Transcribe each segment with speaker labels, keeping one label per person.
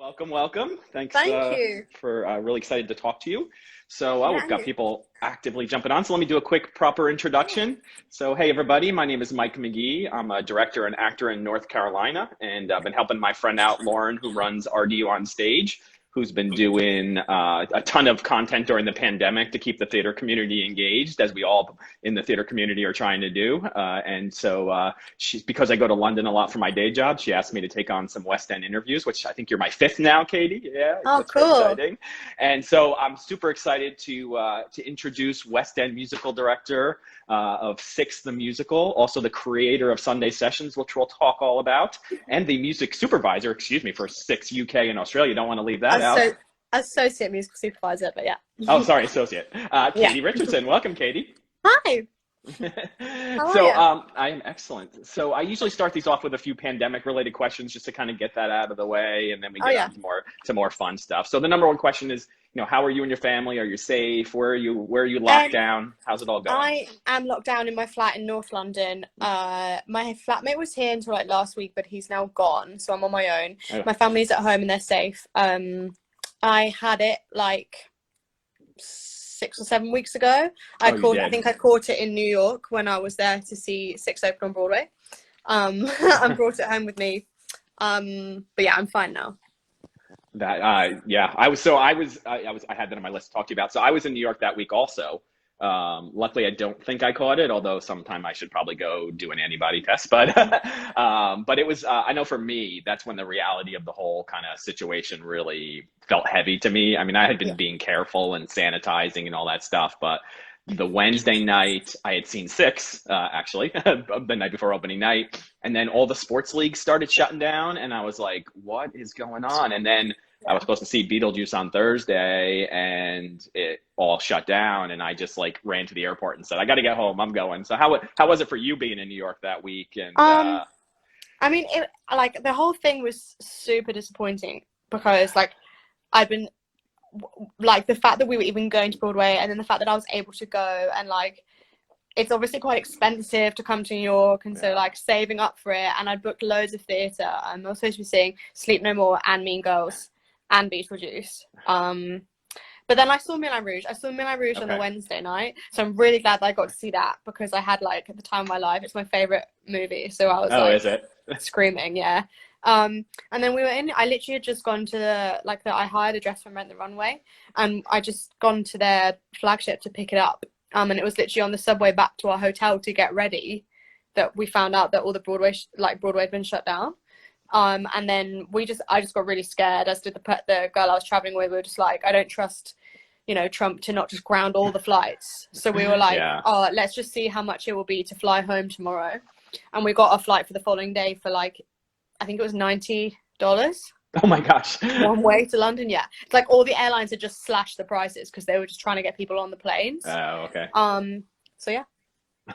Speaker 1: Welcome, welcome. Thanks
Speaker 2: Thank you.
Speaker 1: for really excited to talk to you. So
Speaker 2: Yeah,
Speaker 1: we've got people actively jumping on. So let me do a quick proper
Speaker 2: yeah.
Speaker 1: introduction. So hey everybody, my name is Mike McGee. I'm a director and actor in North Carolina, and I've been helping my friend out, Lauren, who runs RDU on Stage, who's been doing a ton of content during the pandemic to keep the theater community engaged, as we all in the theater community are trying to do. And so she's, because I go to London a lot for my day job, she asked me to take on some West End interviews, which I think you're my fifth now, Katie. Yeah,
Speaker 2: Oh,
Speaker 1: that's very
Speaker 2: cool.
Speaker 1: exciting. And so I'm super excited to introduce West End musical director of Six the Musical, also the creator of Sunday Sessions, which we'll talk all about, and the music supervisor, excuse me, for Six UK and Australia. Don't want to leave that out.
Speaker 2: Associate musical supervisor, but yeah.
Speaker 1: Oh, sorry, associate.
Speaker 2: Yeah.
Speaker 1: Katy Richardson. Welcome, Katie.
Speaker 2: Hi. How are
Speaker 1: So
Speaker 2: you?
Speaker 1: I am excellent. So I usually start these off with a few pandemic related questions just to kind of get that out of the way, and then we
Speaker 2: Oh
Speaker 1: get
Speaker 2: yeah.
Speaker 1: on to more fun stuff. So the number one question is, how are you and your family? Are you safe? Where are you locked down? How's it all going?
Speaker 2: I am locked down in my flat in North London. My flatmate was here until like last week, but he's now gone, so I'm on my own.
Speaker 1: Oh,
Speaker 2: My family's at home and they're safe. I had it like 6 or 7 weeks ago. I think I caught it in New York when I was there to see Six open on Broadway. And brought it home with me. But yeah, I'm fine now.
Speaker 1: Yeah, I had that on my list to talk to you about. So I was in New York that week also. Luckily, I don't think I caught it, although sometime I should probably go do an antibody test. But it was, I know for me, that's when the reality of the whole kind of situation really felt heavy to me. I mean, I had been
Speaker 2: Yeah.
Speaker 1: being careful and sanitizing and all that stuff, but the Wednesday night I had seen Six, actually, the night before opening night, and then all the sports leagues started shutting down, and I was like, what is going on? And then I was supposed to see Beetlejuice on Thursday, and it all shut down, and I just like ran to the airport and said, I got to get home. I'm going. So how was it for you being in New York that week? And
Speaker 2: I mean, the whole thing was super disappointing because I'd been the fact that we were even going to Broadway, and then the fact that I was able to go, and it's obviously quite expensive to come to New York, and so saving up for it, and I'd booked loads of theatre. I was supposed to be seeing Sleep No More and Mean Girls and Beetlejuice. But then I saw Moulin Rouge. On the Wednesday night, so I'm really glad that I got to see that because I had at the time of my life, it's my favorite movie, so I was
Speaker 1: is it?
Speaker 2: screaming, yeah. And then we were I literally had just gone to I hired a dress from Rent the Runway, and I just gone to their flagship to pick it up. And it was literally on the subway back to our hotel to get ready that we found out that all the Broadway had been shut down. And then I just got really scared, as did the girl I was traveling with. We were just like, I don't trust, Trump to not just ground all the flights. So we were like, oh, let's just see how much it will be to fly home tomorrow. And we got a flight for the following day for I think it was $90.
Speaker 1: Oh my gosh.
Speaker 2: One way to London, yeah. It's all the airlines had just slashed the prices because they were just trying to get people on the planes.
Speaker 1: Oh, okay.
Speaker 2: So yeah,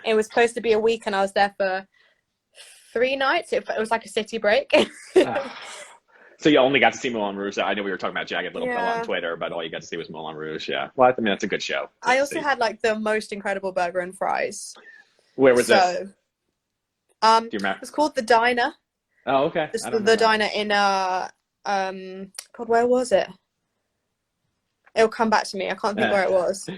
Speaker 2: it was supposed to be a week, and I was there for 3 nights. It was like a city break.
Speaker 1: So you only got to see Moulin Rouge. I know we were talking about Jagged Little Pill on Twitter, but all you got to see was Moulin Rouge. Yeah. Well, I mean, that's a good show.
Speaker 2: I also had the most incredible burger and fries.
Speaker 1: Where was this?
Speaker 2: Do you remember? It's called The Diner.
Speaker 1: Oh, okay.
Speaker 2: The diner in God, where was it? It'll come back to me. I can't think where it was.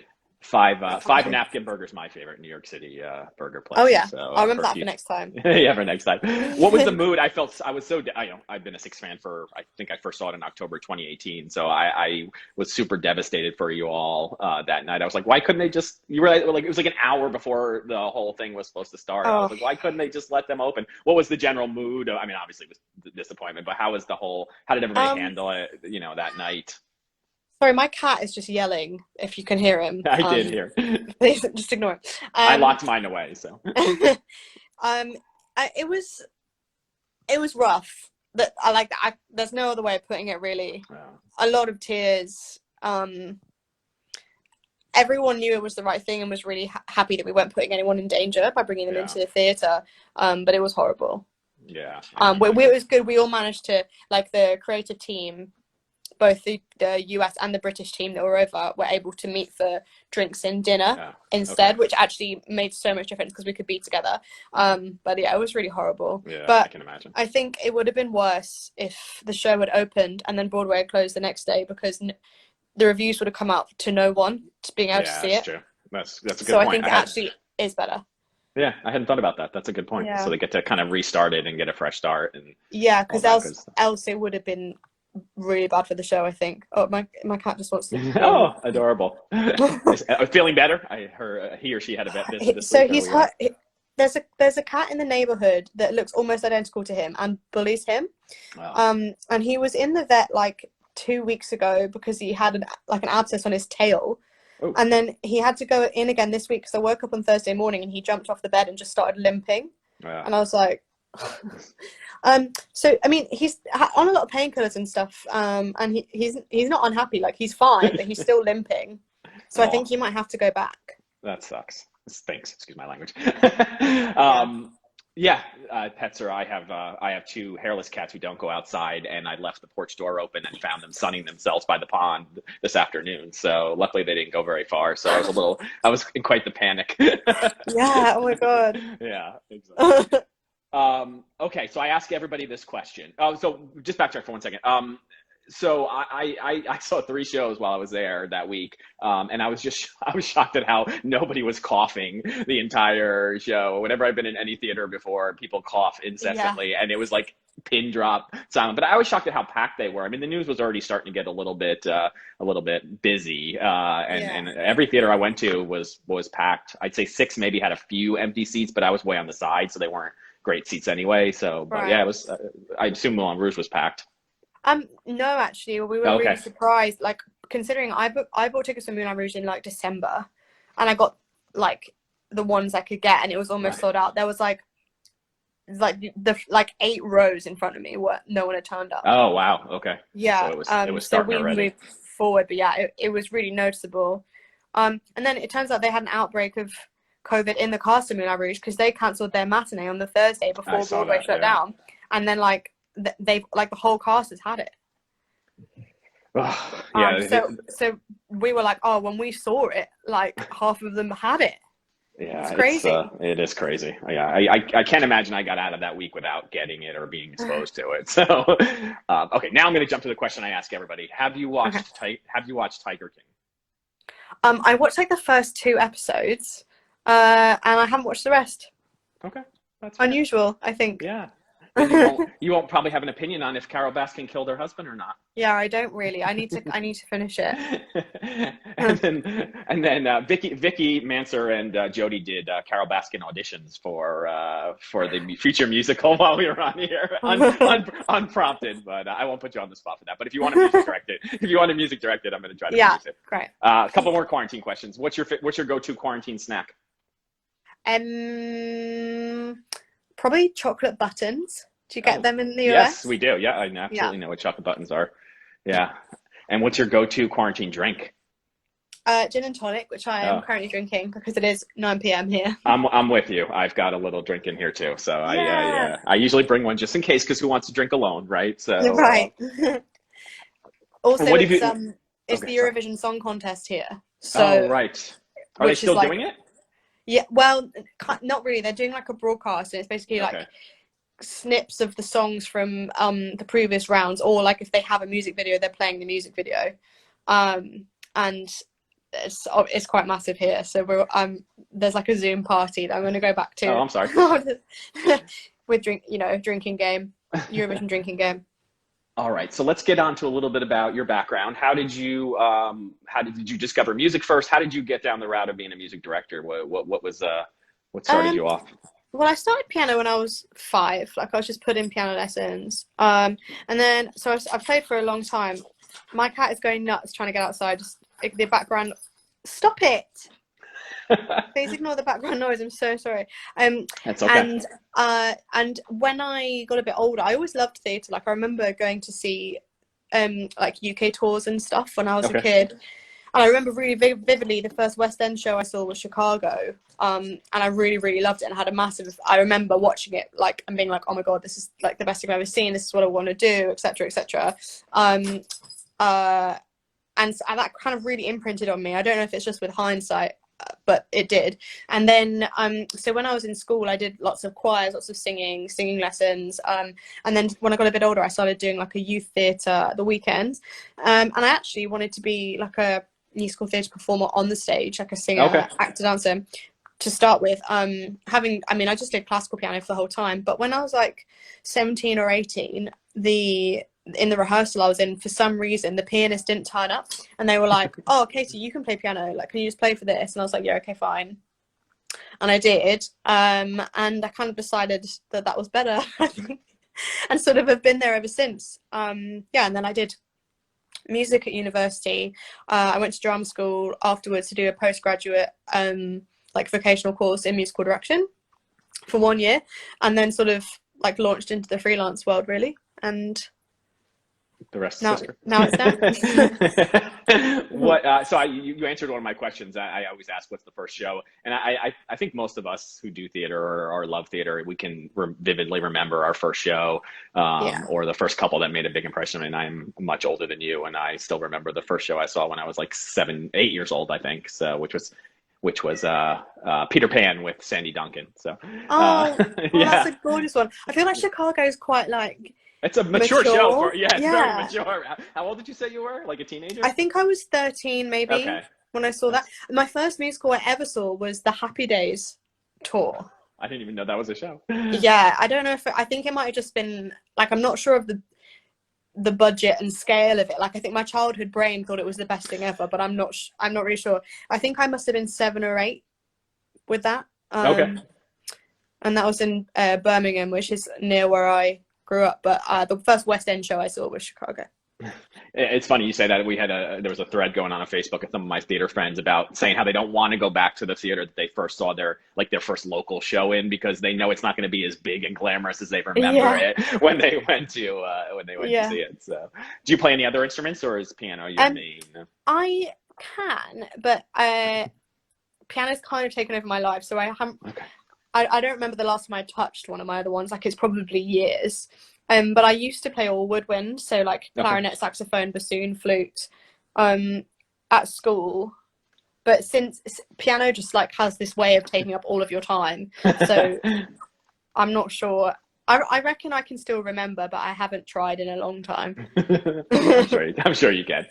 Speaker 1: Five Napkin Burger's my favorite New York City burger place.
Speaker 2: Oh yeah,
Speaker 1: so,
Speaker 2: I'll remember that for next time.
Speaker 1: Yeah, for next time. What was the mood? I was so, I've been a Six fan I think I first saw it in October 2018. So I was super devastated for you all that night. I was like, why couldn't they just, it was like an hour before the whole thing was supposed to start. I was like, why couldn't they just let them open? What was the general mood? I mean, obviously it was disappointment, but how did everybody handle it, that night?
Speaker 2: Sorry, my cat is just yelling, if you can hear him.
Speaker 1: I did hear.
Speaker 2: Please just ignore him.
Speaker 1: I locked mine away, so.
Speaker 2: It was rough. There's no other way of putting it, really.
Speaker 1: Wow.
Speaker 2: A lot of tears. Everyone knew it was the right thing and was really happy that we weren't putting anyone in danger by bringing them into the theatre. But it was horrible.
Speaker 1: Yeah.
Speaker 2: It was good. We all managed to, the creative team both the US and the British team that were over were able to meet for drinks and dinner instead, which actually made so much difference because we could be together. But yeah, it was really horrible.
Speaker 1: Yeah,
Speaker 2: but
Speaker 1: I can imagine.
Speaker 2: I think it would have been worse if the show had opened and then Broadway had closed the next day, because the reviews would have come out to no one being able to see it.
Speaker 1: True. That's a good point.
Speaker 2: So I think it actually is better.
Speaker 1: Yeah, I hadn't thought about that. That's a good point.
Speaker 2: Yeah.
Speaker 1: So they get to kind of restart it and get a fresh start. And
Speaker 2: yeah, because else it would have been really bad for the show, I think. Oh, my cat just wants to.
Speaker 1: Oh, adorable. Feeling better? I heard he or she had a vet visit this
Speaker 2: so
Speaker 1: week.
Speaker 2: he's hurt. There's a cat in the neighborhood that looks almost identical to him and bullies him.
Speaker 1: Wow.
Speaker 2: And he was in the vet like 2 weeks ago because he had an abscess on his tail.
Speaker 1: Ooh.
Speaker 2: And then he had to go in again this week because I woke up on Thursday morning and he jumped off the bed and just started limping.
Speaker 1: Yeah.
Speaker 2: And I was like, so I mean, he's on a lot of painkillers and stuff, and he's not unhappy. Like, he's fine, but he's still limping. So I think he might have to go back.
Speaker 1: That sucks. Stinks. Excuse my language. Pets are. I have 2 hairless cats who don't go outside, and I left the porch door open and found them sunning themselves by the pond this afternoon. So luckily they didn't go very far. So I was in quite the panic.
Speaker 2: Yeah. Oh my God.
Speaker 1: Yeah. Exactly. Okay. So I ask everybody this question. So just backtrack for 1 second. So I saw 3 shows while I was there that week, and I was shocked at how nobody was coughing the entire show. Whenever I've been in any theater before, people cough incessantly, and it was like pin drop silent. But I was shocked at how packed they were. I mean, the news was already starting to get a little bit busy, and every theater I went to was packed. I'd say 6 maybe had a few empty seats, but I was way on the side, so they weren't great seats anyway. So, but yeah, it was. I assume Moulin Rouge was packed.
Speaker 2: No, actually, we were really surprised. Like, considering I bought tickets for Moulin Rouge in like December, and I got like the ones I could get, and it was almost sold out. There was like 8 rows in front of me where no one had turned up.
Speaker 1: Oh wow, okay.
Speaker 2: Yeah,
Speaker 1: so it was starting
Speaker 2: so we
Speaker 1: already.
Speaker 2: moved forward, but yeah, it was really noticeable. And then it turns out they had an outbreak of COVID in the cast of Moulin Rouge because they cancelled their matinee on the Thursday before Broadway shut down, and then like they've like the whole cast has had it. So we were like, oh, when we saw it, like half of them had it.
Speaker 1: Yeah,
Speaker 2: it's crazy.
Speaker 1: It is crazy. Yeah, I can't imagine I got out of that week without getting it or being exposed to it. So, okay, now I'm going to jump to the question I ask everybody. Have you watched Tiger King?
Speaker 2: I watched like the first 2 episodes, and I haven't watched the rest.
Speaker 1: Okay, that's fair.
Speaker 2: Unusual, I think.
Speaker 1: Yeah. You won't probably have an opinion on if Carol Baskin killed her husband or not.
Speaker 2: Yeah, I don't really. I need to finish it.
Speaker 1: and then Vicky Manser and Jody did Carol Baskin auditions for the future musical while we were on here, unprompted. But I won't put you on the spot for that. But if you want to music direct it, I'm going to try to produce it.
Speaker 2: Great.
Speaker 1: A couple more quarantine questions. What's your go-to quarantine snack?
Speaker 2: Probably chocolate buttons. Do you get them in the US?
Speaker 1: Yes, we do. Yeah, I absolutely know what chocolate buttons are. Yeah. And what's your go-to quarantine drink?
Speaker 2: Gin and tonic, which I am currently drinking because it is 9 p.m. here.
Speaker 1: I'm with you. I've got a little drink in here too. So I usually bring one just in case, because who wants to drink alone, right? So
Speaker 2: right. Also, it's the Eurovision Song Contest here. So
Speaker 1: right. Are they still doing it?
Speaker 2: Yeah, well, not really. They're doing like a broadcast, and it's basically like snips of the songs from the previous rounds, or like if they have a music video, they're playing the music video, and it's quite massive here. So there's like a Zoom party that I'm going to go back to.
Speaker 1: Oh, I'm sorry.
Speaker 2: With drinking game, Eurovision drinking game.
Speaker 1: All right, so let's get on to a little bit about your background. How did you discover music first? How did you get down the route of being a music director? What started you off?
Speaker 2: Well, I started piano when I was 5. Like, I was just put in piano lessons. And then, so I've played for a long time. My cat is going nuts trying to get outside. Just the background. Stop it. Please ignore the background noise. I'm so sorry.
Speaker 1: That's okay.
Speaker 2: And when I got a bit older, I always loved theatre. Like, I remember going to see like UK tours and stuff when I was a kid. And I remember really vividly the first West End show I saw was Chicago. And I really, really loved it, and had I remember watching it like and being like, oh my God, this is like the best thing I've ever seen. This is what I want to do, etc., etc. and that kind of really imprinted on me. I don't know if it's just with hindsight, but it did. And then so when I was in school, I did lots of choirs, lots of singing lessons, and then when I got a bit older, I started doing like a youth theatre at the weekends, and I actually wanted to be like a musical theatre performer on the stage, like a singer, actor, dancer, to start with. I just did classical piano for the whole time, but when I was like 17 or 18, in the rehearsal I was in, for some reason the pianist didn't turn up, and they were like, "Oh, Katie, you can play piano, like can you just play for this?" And I was like, "Yeah, okay, fine." And I did, and I kind of decided that was better, I think, and sort of have been there ever since. And then I did music at university. I went to drama school afterwards to do a postgraduate like vocational course in musical direction for 1 year, and then sort of like launched into the freelance world, really. And
Speaker 1: the rest
Speaker 2: now,
Speaker 1: is history.
Speaker 2: now it's done.
Speaker 1: So you answered one of my questions. I always ask, what's the first show? And I think most of us who do theater or love theater, we can vividly remember our first show, or the first couple that made a big impression. And I'm much older than you, and I still remember the first show I saw when I was like 7, 8 years old, I think. So which was Peter Pan with Sandy Duncan. So
Speaker 2: that's a gorgeous one. I feel like Chicago is quite like,
Speaker 1: it's a mature show. It's very mature. How old did you say you were? Like a teenager?
Speaker 2: I think I was 13 maybe when I saw that. My first musical I ever saw was the Happy Days tour.
Speaker 1: I didn't even know that was a show.
Speaker 2: Yeah, I don't know I think it might have just been like, I'm not sure of the budget and scale of it. Like I think my childhood brain thought it was the best thing ever, but I'm not really sure. I think I must have been 7 or 8 with that. And that was in Birmingham, which is near where I grew up, but the first West End show I saw was Chicago.
Speaker 1: It's funny you say that. There was a thread going on Facebook with some of my theater friends about saying how they don't want to go back to the theater that they first saw their first local show in, because they know it's not going to be as big and glamorous as they remember it when they went to see it. So, do you play any other instruments, or is piano your main?
Speaker 2: I can, but piano's kind of taken over my life, so I haven't. I don't remember the last time I touched one of my other ones. Like it's probably years. But I used to play all woodwind, so like clarinet, saxophone, bassoon, flute, at school. But since piano just like has this way of taking up all of your time, so I'm not sure. I reckon I can still remember, but I haven't tried in a long time.
Speaker 1: I'm sure you can.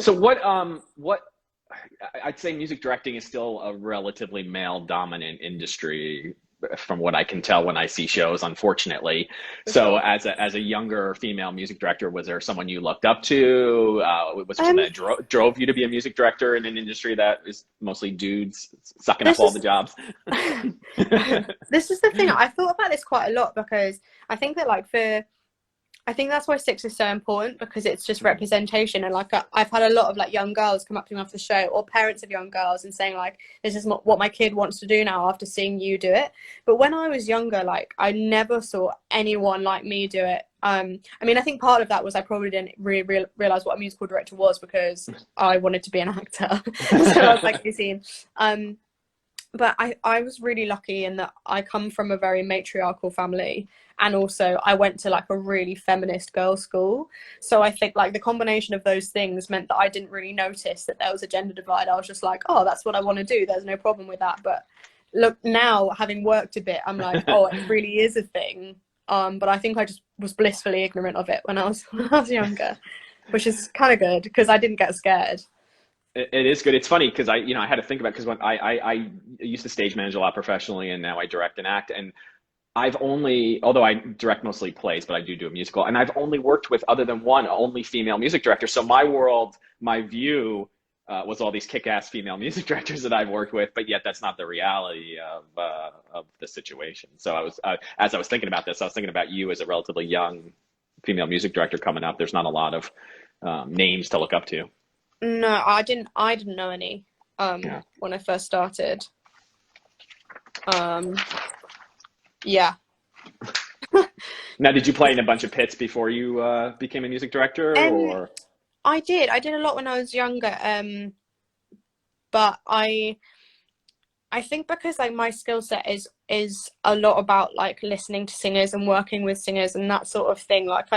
Speaker 1: So what I'd say music directing is still a relatively male-dominant industry, from what I can tell when I see shows, unfortunately. So as a younger female music director, was there someone you looked up to? Was there something that drove you to be a music director in an industry that is mostly dudes sucking up all the jobs?
Speaker 2: This is the thing. I thought about this quite a lot, because I think that I think that's why Six is so important, because it's just representation. And like I've had a lot of like young girls come up to me after the show, or parents of young girls, and saying like, this is what my kid wants to do now after seeing you do it. But when I was younger, like I never saw anyone like me do it. I mean, I think part of that was I probably didn't really realize what a musical director was, because I wanted to be an actor. So I was like 18. But I was really lucky in that I come from a very matriarchal family, and also I went to like a really feminist girls' school. So I think like the combination of those things meant that I didn't really notice that there was a gender divide. I was just like, oh, that's what I want to do. There's no problem with that. But look, now having worked a bit, I'm like, oh, it really is a thing. But I think I just was blissfully ignorant of it when I was younger, which is kind of good, because I didn't get scared.
Speaker 1: It is good. It's funny because I had to think about, because when I used to stage manage a lot professionally, and now I direct and act, and although I direct mostly plays, but I do a musical, and I've only worked with, other than one, only female music director. So my view was all these kick-ass female music directors that I've worked with, but yet that's not the reality of the situation. So as I was thinking about this, I was thinking about you as a relatively young female music director coming up. There's not a lot of names to look up to.
Speaker 2: No, I didn't know any when I first started. Yeah.
Speaker 1: Now, did you play in a bunch of pits before you became a music director, or?
Speaker 2: I did a lot when I was younger. But I think because like my skill set is a lot about like listening to singers and working with singers and that sort of thing. Like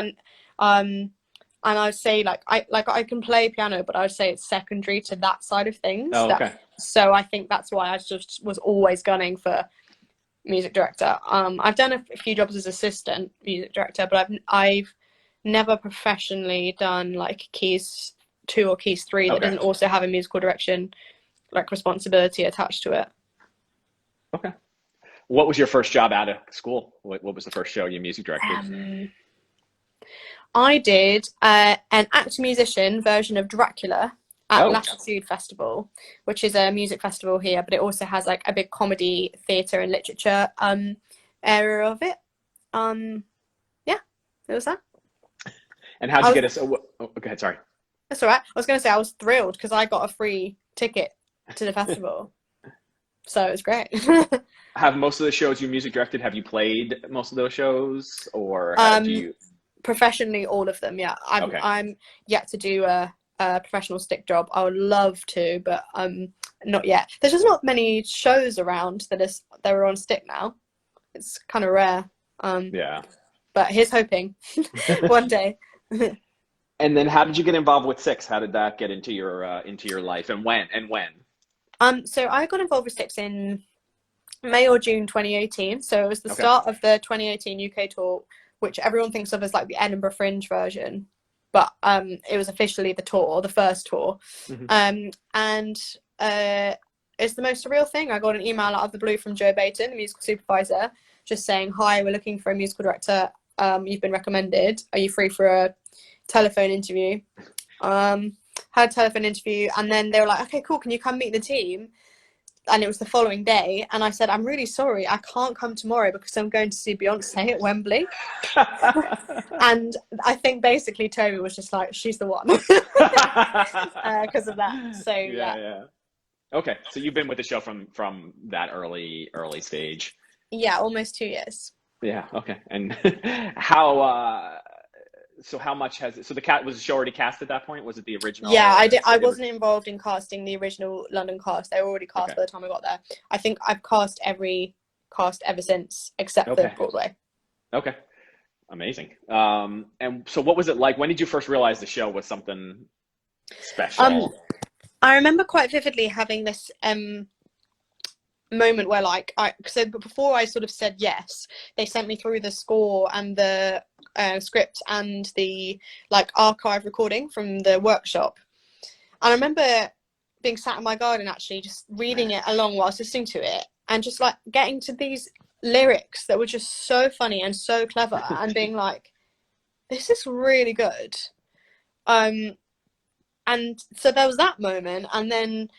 Speaker 2: And I'd say I can play piano, but I would say it's secondary to that side of things.
Speaker 1: Oh, okay.
Speaker 2: So I think that's why I just was always gunning for music director. I've done a few jobs as assistant music director, but I've never professionally done like keys 2 or keys 3 that doesn't also have a musical direction like responsibility attached to it.
Speaker 1: Okay. What was your first job out of school? What was the first show you music directed?
Speaker 2: I did an actor-musician version of Dracula at Latitude Festival, which is a music festival here, but it also has like a big comedy, theatre and literature area of it. Yeah, it was that.
Speaker 1: And how'd you get us? Oh, go ahead, sorry.
Speaker 2: That's all right. I was going to say I was thrilled because I got a free ticket to the festival. So it was great.
Speaker 1: Have most of the shows you music directed, have you played most of those shows, or have you?
Speaker 2: Professionally, all of them, yeah. I'm yet to do a professional stick job. I would love to, but not yet. There's just not many shows around that are on stick now. It's kind of rare.
Speaker 1: Yeah.
Speaker 2: But here's hoping one day.
Speaker 1: And then, how did you get involved with Six? How did that get into your life, and when? So
Speaker 2: I got involved with Six in May or June 2018. So it was the start of the 2018 UK tour, which everyone thinks of as like the Edinburgh Fringe version, but it was officially the first tour. And it's the most surreal thing. I got an email out of the blue from Joe Bayton, the musical supervisor, just saying, "Hi, we're looking for a musical director. You've been recommended. Are you free for a telephone interview?" Had a telephone interview, and then they were like, "Okay, cool, can you come meet the team?" And it was the following day, and I said, "I'm really sorry, I can't come tomorrow because I'm going to see Beyonce at Wembley." And I think basically Toby was just like, "She's the one," because of that. So yeah.
Speaker 1: Okay, so you've been with the show from that early stage.
Speaker 2: Yeah, almost 2 years.
Speaker 1: Yeah. Okay. And how? So how much was the show already cast at that point? Was it the original?
Speaker 2: Yeah, I did. I wasn't involved in casting the original London cast. They were already cast by the time I got there. I think I've cast every cast ever since, except for Broadway.
Speaker 1: Okay. Amazing. And so what was it like? When did you first realize the show was something special?
Speaker 2: I remember quite vividly having this moment where so before I sort of said yes, they sent me through the score and the script and the archive recording from the workshop, and I remember being sat in my garden actually just reading it along while I was listening to it, and just like getting to these lyrics that were just so funny and so clever and being like, this is really good. And so there was that moment, and then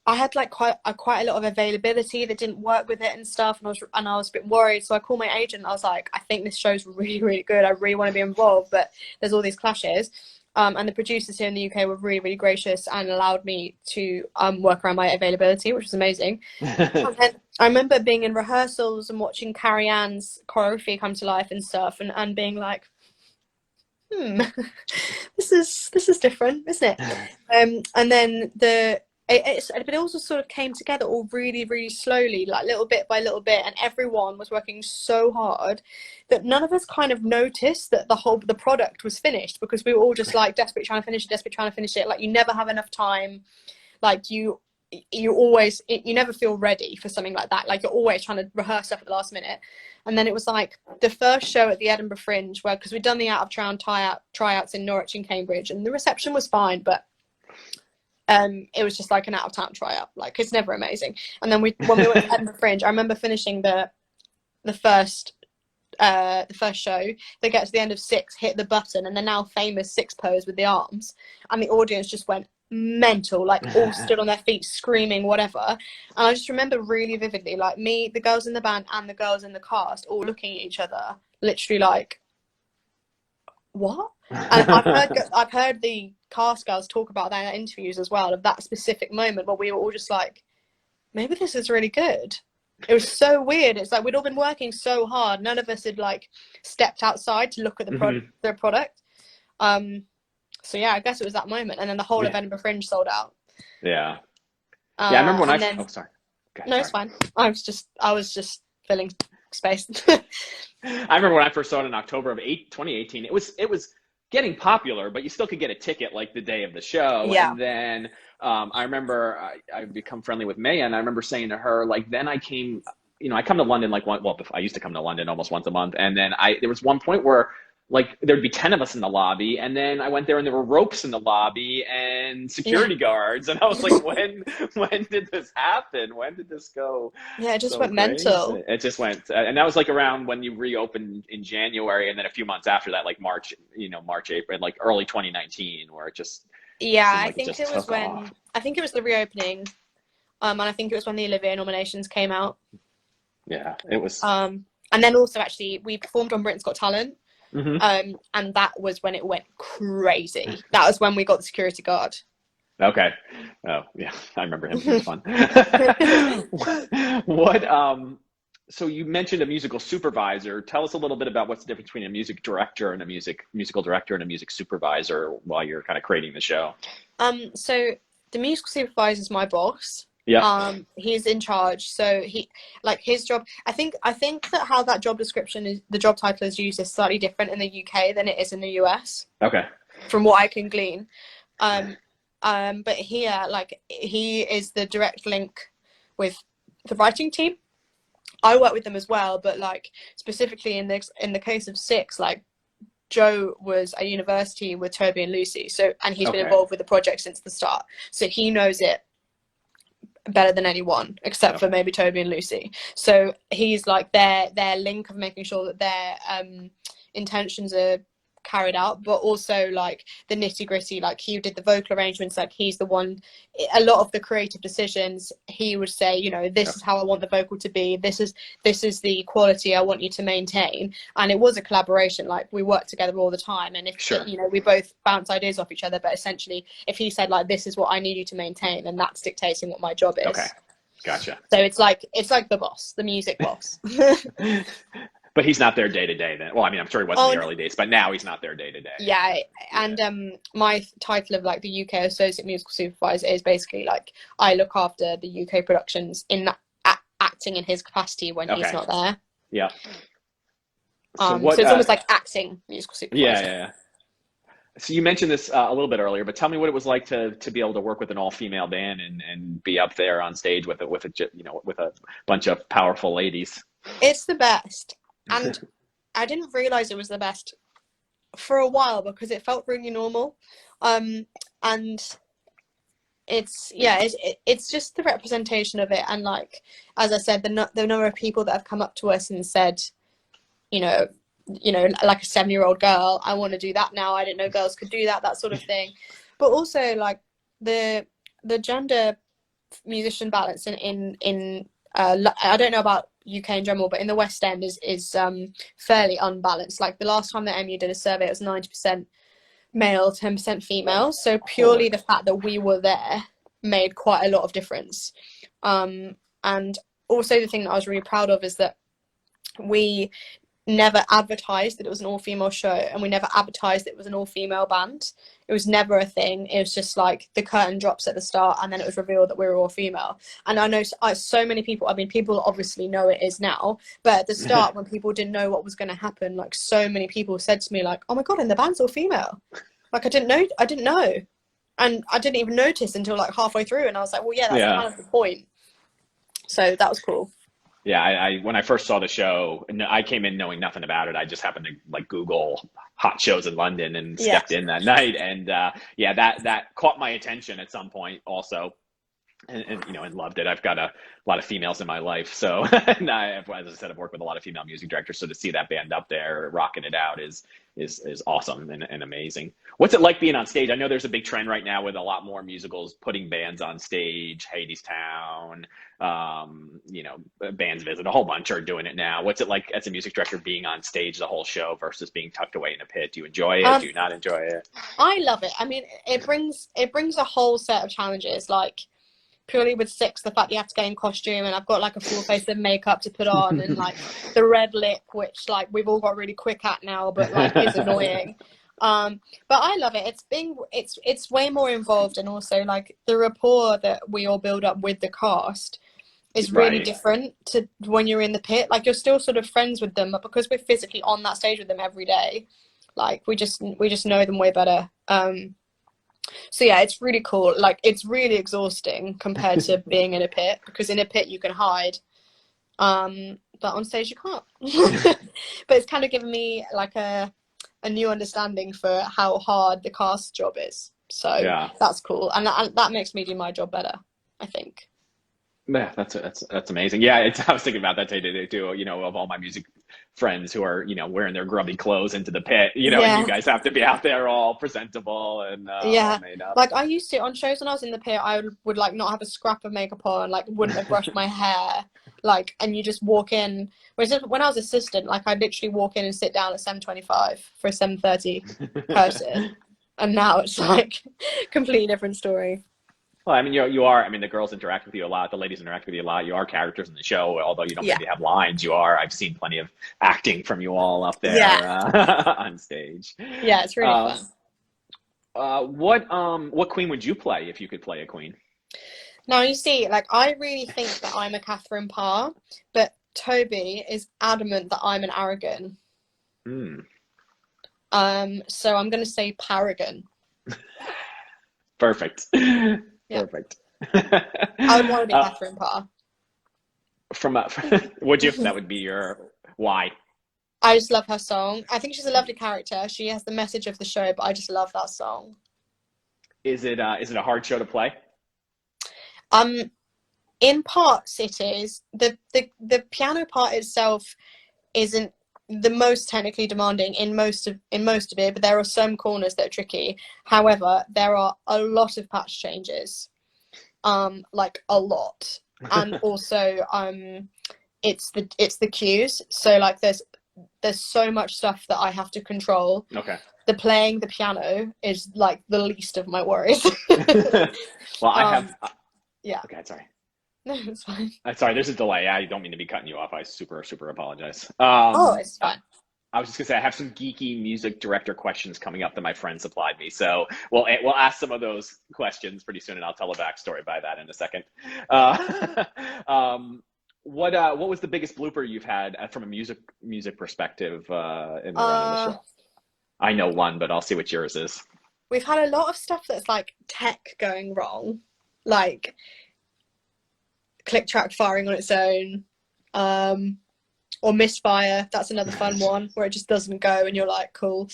Speaker 2: I had quite a lot of availability that didn't work with it and stuff, and I was a bit worried. So I called my agent. I was like, I think this show's really, really good. I really want to be involved, but there's all these clashes. And the producers here in the UK were really, really gracious and allowed me to work around my availability, which was amazing. And then I remember being in rehearsals and watching Carrie Ann's choreography come to life and stuff, and being like, this is different, isn't it? And then it also sort of came together all really, really slowly, like little bit by little bit, and everyone was working so hard that none of us kind of noticed that the product was finished, because we were all just like desperately trying to finish it. Like, you never have enough time. Like you never feel ready for something like that. Like, you're always trying to rehearse stuff at the last minute. And then it was like the first show at the Edinburgh Fringe, because we'd done the out of town tryouts in Norwich and Cambridge, and the reception was fine, but it was just like an out of town tryout. Like, it's never amazing. And then when we went to Edinburgh Fringe, I remember finishing the first show. They get to the end of Six, hit the button, and the now famous Six pose with the arms, and the audience just went mental, like all stood on their feet screaming whatever. And I just remember really vividly, like, me, the girls in the band and the girls in the cast all looking at each other literally like, what? And I've heard the cast girls talk about that in interviews as well, of that specific moment where we were all just like, maybe this is really good. It was so weird. It's like we'd all been working so hard, none of us had like stepped outside to look at the product. So yeah, I guess it was that moment, and then the whole of Edinburgh Fringe sold out.
Speaker 1: Yeah. I remember when oh, sorry. Okay,
Speaker 2: no, it's fine. I was just filling space.
Speaker 1: I remember when I first saw it in October of 2018. It was getting popular, but you still could get a ticket like the day of the show.
Speaker 2: Yeah.
Speaker 1: And then I remember I've become friendly with Maya, and I remember saying to her, like, then I came, I come to London I used to come to London almost once a month. And then there was one point where like there'd be 10 of us in the lobby, and then I went there and there were ropes in the lobby and security guards, and I was like, when did this happen? When did this go?
Speaker 2: Yeah, it just
Speaker 1: so
Speaker 2: went
Speaker 1: crazy?
Speaker 2: mental.
Speaker 1: It just went, and that was like around when you reopened in January, and then a few months after that, like March, April, like early 2019, where it just
Speaker 2: I
Speaker 1: like
Speaker 2: think it was when I think it was the reopening, and I think it was when the Olivier nominations came out.
Speaker 1: Yeah, it was.
Speaker 2: And then also actually we performed on Britain's Got Talent.
Speaker 1: Mm-hmm.
Speaker 2: And that was when it went crazy. That was when we got the security guard.
Speaker 1: Okay. Oh yeah, I remember him. He was fun. So you mentioned a musical supervisor. Tell us a little bit about what's the difference between a music director and a musical director and a music supervisor while you're kind of creating the show. So
Speaker 2: the musical supervisor is my boss.
Speaker 1: Yeah.
Speaker 2: He's in charge, so his job. I think that how that job description is, the job title is used, is slightly different in the UK than it is in the US.
Speaker 1: Okay.
Speaker 2: From what I can glean, but here, he is the direct link with the writing team. I work with them as well, but specifically in the case of Six, Joe was at university with Toby and Lucy, and he's been involved with the project since the start, so he knows it better than anyone except for maybe Toby and Lucy. So he's their link of making sure that their intentions are carried out, but also the nitty-gritty, he did the vocal arrangements, he's the one, a lot of the creative decisions he would say, this is how I want the vocal to be, this is the quality I want you to maintain. And it was a collaboration, we worked together all the time, and if we both bounce ideas off each other, but essentially if he said this is what I need you to maintain, then that's dictating what my job is.
Speaker 1: Okay, gotcha.
Speaker 2: So it's like the boss, the music boss.
Speaker 1: But he's not there day to day then. Well, I mean, I'm sure he was in the early days, but now he's not there day to day.
Speaker 2: Yeah, and my title of the UK Associate Musical Supervisor is basically I look after the UK productions in that acting in his capacity when he's not there.
Speaker 1: Yeah.
Speaker 2: So it's almost like acting musical supervisor.
Speaker 1: Yeah. So you mentioned this a little bit earlier, but tell me what it was like to be able to work with an all-female band and be up there on stage with a bunch of powerful ladies.
Speaker 2: It's the best. And I didn't realize it was the best for a while because it felt really normal. And it's just the representation of it. And as I said, the number of people that have come up to us and said, like a 7-year-old girl, I want to do that now. I didn't know girls could do that sort of thing. But also the gender musician balance in I don't know about UK in general, but in the West End is fairly unbalanced. The last time that MU did a survey, it was 90% male, 10% female. So purely the fact that we were there made quite a lot of difference. And also the thing that I was really proud of is that we never advertised that it was an all-female show, and we never advertised that it was an all-female band. It was never a thing. It was just the curtain drops at the start, and then it was revealed that we were all female. And I know so many people, people obviously know it is now, but at the start when people didn't know what was going to happen, so many people said to me oh my god, and the band's all female. I didn't know, and I didn't even notice until halfway through, and I was well, yeah, that's kind of the point. So that was cool.
Speaker 1: Yeah, I when I first saw the show, I came in knowing nothing about it. I just happened to Google hot shows in London and stepped in that night, and that caught my attention at some point also, and loved it. I've got a lot of females in my life, so and as I said, I've worked with a lot of female music directors. So to see that band up there rocking it out is awesome and amazing. What's it like being on stage? I know there's a big trend right now with a lot more musicals putting bands on stage. Hadestown, Bands Visit, a whole bunch are doing it now. What's it like as a music director being on stage the whole show versus being tucked away in a pit? Do you enjoy it? Do you not enjoy it?
Speaker 2: I love it. I mean, it brings a whole set of challenges. Purely with Six, the fact that you have to get in costume, and I've got a full face of makeup to put on, and the red lip, which we've all got really quick at now, but is annoying. But I love it. It's way more involved, and also the rapport that we all build up with the cast is really different to when you're in the pit. You're still sort of friends with them, but because we're physically on that stage with them every day, Like we just know them way better. So yeah, it's really cool. Like it's really exhausting compared to being in a pit, because in a pit you can hide, but on stage you can't. But it's kind of given me like a new understanding for how hard the cast job is. So
Speaker 1: Yeah.
Speaker 2: that's cool, and that makes me do my job better, I think.
Speaker 1: Yeah, that's amazing. Yeah, I was thinking about that today too. You know, of all my music friends who are, you know, wearing their grubby clothes into the pit, you know, and you
Speaker 2: Yeah.
Speaker 1: guys have to be out there all presentable and all
Speaker 2: Yeah,
Speaker 1: made up.
Speaker 2: like I used to on shows when I was in the pit, I would like not have a scrap of makeup on, like wouldn't have brushed my hair, like, and you just walk in. Whereas when I was assistant, like I'd literally walk in and sit down at 7:25 for a 7:30 curtain, and now it's like completely different story.
Speaker 1: Well, I mean, you are. I mean, the girls interact with you a lot. The ladies interact with you a lot. You are characters in the show, although you don't
Speaker 2: Yeah,
Speaker 1: maybe have lines. You are. I've seen plenty of acting from you all up
Speaker 2: yeah,
Speaker 1: there on stage.
Speaker 2: yeah. It's really
Speaker 1: Um,
Speaker 2: fun.
Speaker 1: what queen would you play if you could play a queen?
Speaker 2: Now you see, like I really think that I'm a Catherine Parr, but Toby is adamant that I'm an Aragon.
Speaker 1: Hmm.
Speaker 2: So I'm gonna say Paragon.
Speaker 1: Perfect.
Speaker 2: Yeah,
Speaker 1: Perfect.
Speaker 2: I would want to be Catherine Parr.
Speaker 1: From would you? That would be your why.
Speaker 2: I just love her song. I think she's a lovely character. She has the message of the show, but I just love that song.
Speaker 1: Is it a hard show to play?
Speaker 2: In parts it is. The piano part itself isn't the most technically demanding in most of it, but there are some corners that are tricky. However, there are a lot of patch changes. Like a lot. And also it's the cues. So like there's so much stuff that I have to control.
Speaker 1: Okay.
Speaker 2: The playing the piano is like the least of my worries.
Speaker 1: Well, I have.
Speaker 2: Yeah.
Speaker 1: Okay, sorry.
Speaker 2: No, it's fine.
Speaker 1: Sorry, there's a delay. I don't mean to be cutting you off. I super apologize.
Speaker 2: Oh, it's fine.
Speaker 1: I was just gonna say I have some geeky music director questions coming up that my friend supplied me. So we'll ask some of those questions pretty soon, and I'll tell a backstory by that in a second. What was the biggest blooper you've had from a music perspective in the run of the show? I know one, but I'll see what yours is.
Speaker 2: We've had a lot of stuff that's like tech going wrong, like click track firing on its own, or misfire. That's another fun one where it just doesn't go and you're like, cool.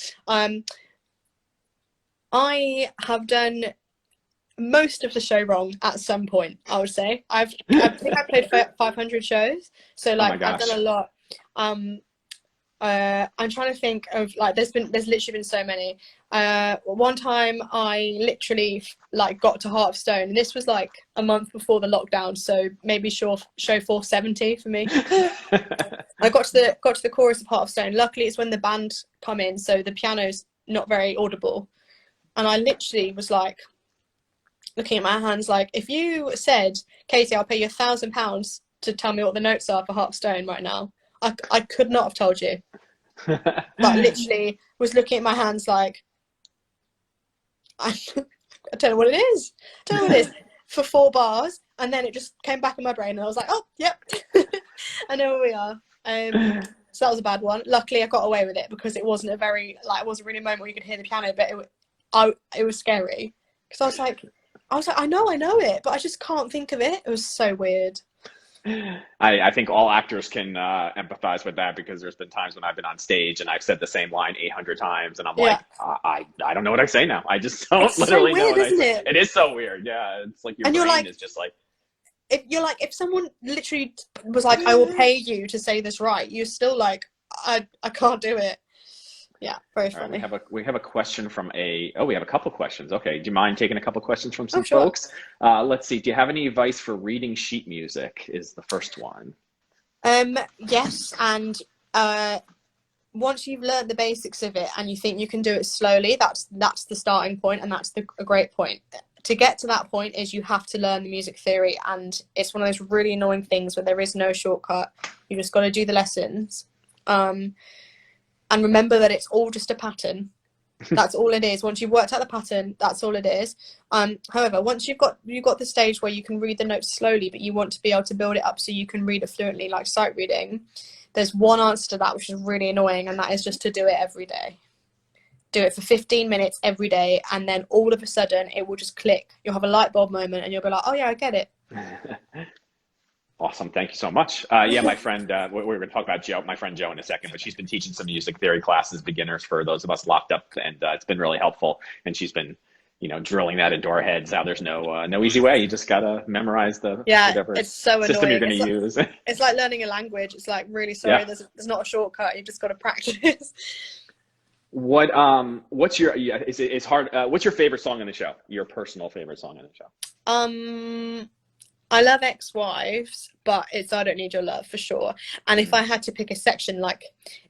Speaker 2: I have done most of the show wrong at some point, I would say. I think I played 500 shows, so like I've done a lot. I'm trying to think of like there's literally been so many. One time I literally like got to Heart of Stone, and this was like a month before the lockdown, so maybe show 470 for me. I got to the chorus of Heart of Stone. Luckily it's when the band come in, so the piano's not very audible, and I literally was like looking at my hands like, if you said, Katie, I'll pay you £1,000 to tell me what the notes are for Heart of Stone right now, I could not have told you. But literally was looking at my hands like, I don't know what it is. I don't know what it is. For 4 bars, and then it just came back in my brain, and I was like, oh, yep. I know where we are. So that was a bad one. Luckily, I got away with it because it wasn't really a moment where you could hear the piano, but it was scary because I was like, I know it, but I just can't think of it. It was so weird.
Speaker 1: I think all actors can empathize with that, because there's been times when I've been on stage and I've said the same line 800 times and I'm like, I don't know what I say now. I just don't
Speaker 2: it's
Speaker 1: literally
Speaker 2: so weird,
Speaker 1: know what
Speaker 2: isn't
Speaker 1: I say.
Speaker 2: it?
Speaker 1: It is so weird. Yeah, it's like your
Speaker 2: and
Speaker 1: brain
Speaker 2: you're like,
Speaker 1: is just like.
Speaker 2: If someone literally was like, I will pay you to say this right, you're still like, I can't do it. Yeah, very funny.
Speaker 1: We have a question from we have a couple questions. Okay, do you mind taking a couple questions from some
Speaker 2: sure.
Speaker 1: folks? Let's see. Do you have any advice for reading sheet music? Is the first one.
Speaker 2: Yes, and once you've learned the basics of it and you think you can do it slowly, that's the starting point, and that's a great point. To get to that point is you have to learn the music theory, and it's one of those really annoying things where there is no shortcut. You just got to do the lessons. And remember that it's all just a pattern. That's all it is. Once you've worked out the pattern, that's all it is. However, once you've got the stage where you can read the notes slowly, but you want to be able to build it up so you can read it fluently, like sight reading, there's one answer to that which is really annoying, and that is just to do it every day. do it for 15 minutes every day, and then all of a sudden it will just click. You'll have a light bulb moment and you'll be like, oh yeah, I get it.
Speaker 1: Awesome. Thank you so much. Yeah, my friend, we're going to talk about Joe, my friend Joe in a second, but she's been teaching some music theory classes, beginners for those of us locked up, and it's been really helpful. And she's been, drilling that into our heads. How there's no easy way. You just got to memorize whatever
Speaker 2: it's so
Speaker 1: system
Speaker 2: annoying.
Speaker 1: you're going to use.
Speaker 2: It's like learning a language. It's like, really sorry, there's not a shortcut. You've just got to practice.
Speaker 1: What's your, it's hard. What's your favorite song in the show? Your personal favorite song in the show?
Speaker 2: I love Ex-Wives, but it's I Don't Need Your Love for sure. And if I had to pick a section, like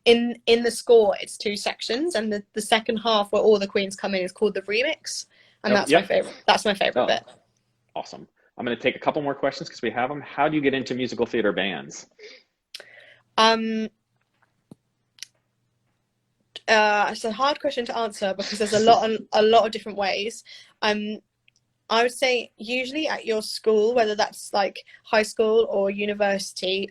Speaker 2: in the score, it's 2 sections, and the second half where all the queens come in is called the remix, and that's my favorite. That's my favorite bit.
Speaker 1: Awesome. I'm going to take a couple more questions because we have them. How do you get into musical theater bands?
Speaker 2: It's a hard question to answer because there's a lot of different ways. I would say usually at your school, whether that's like high school or university,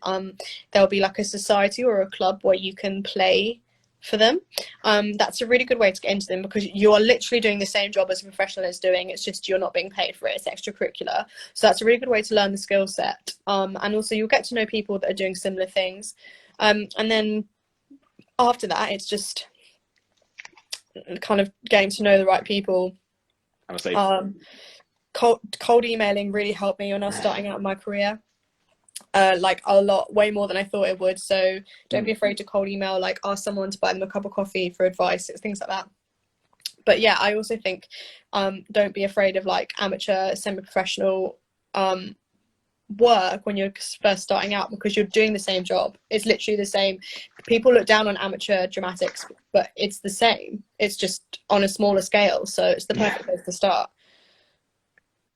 Speaker 2: there'll be like a society or a club where you can play for them. That's a really good way to get into them because you are literally doing the same job as a professional is doing. It's just you're not being paid for it. It's extracurricular. So that's a really good way to learn the skill set. And also you'll get to know people that are doing similar things. And then after that, it's just kind of getting to know the right people.
Speaker 1: I would say
Speaker 2: cold emailing really helped me when I was starting out my career, like a lot, way more than I thought it would. So don't be afraid to cold email, like ask someone to buy them a cup of coffee for advice, things like that. But yeah, I also think don't be afraid of like amateur, semi-professional work when you're first starting out, because you're doing the same job. It's literally the same. People look down on amateur dramatics, but it's the same. It's just on a smaller scale. So it's the perfect place to start.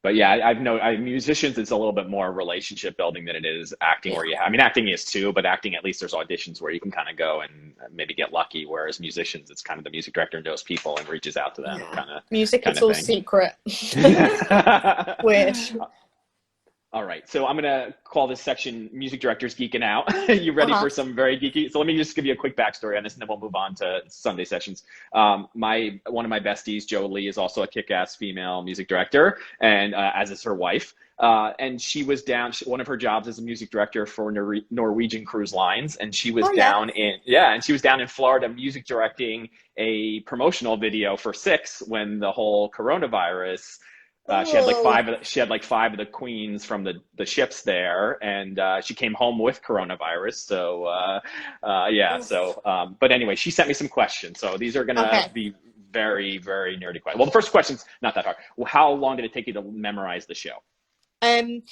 Speaker 1: But yeah, musicians, it's a little bit more relationship building than it is acting, where acting is too, but acting, at least there's auditions where you can kind of go and maybe get lucky. Whereas musicians, it's kind of the music director knows people and reaches out to them.
Speaker 2: Music, it's all secret. Weird.
Speaker 1: All right, so I'm gonna call this section "Music Directors Geeking Out." You ready for some very geeky? So let me just give you a quick backstory on this, and then we'll move on to Sunday sessions. One of my besties, Jo Lee, is also a kick-ass female music director, and as is her wife. And she was down. One of her jobs as a music director for Norwegian Cruise Lines, and she was down in Florida, music directing a promotional video for Six when the whole coronavirus. She had like five of the queens from the ships there, and she came home with coronavirus. So but anyway, she sent me some questions. So these are gonna be very, very nerdy questions. Well, the first question's not that hard. Well, how long did it take you to memorize the show?
Speaker 2: When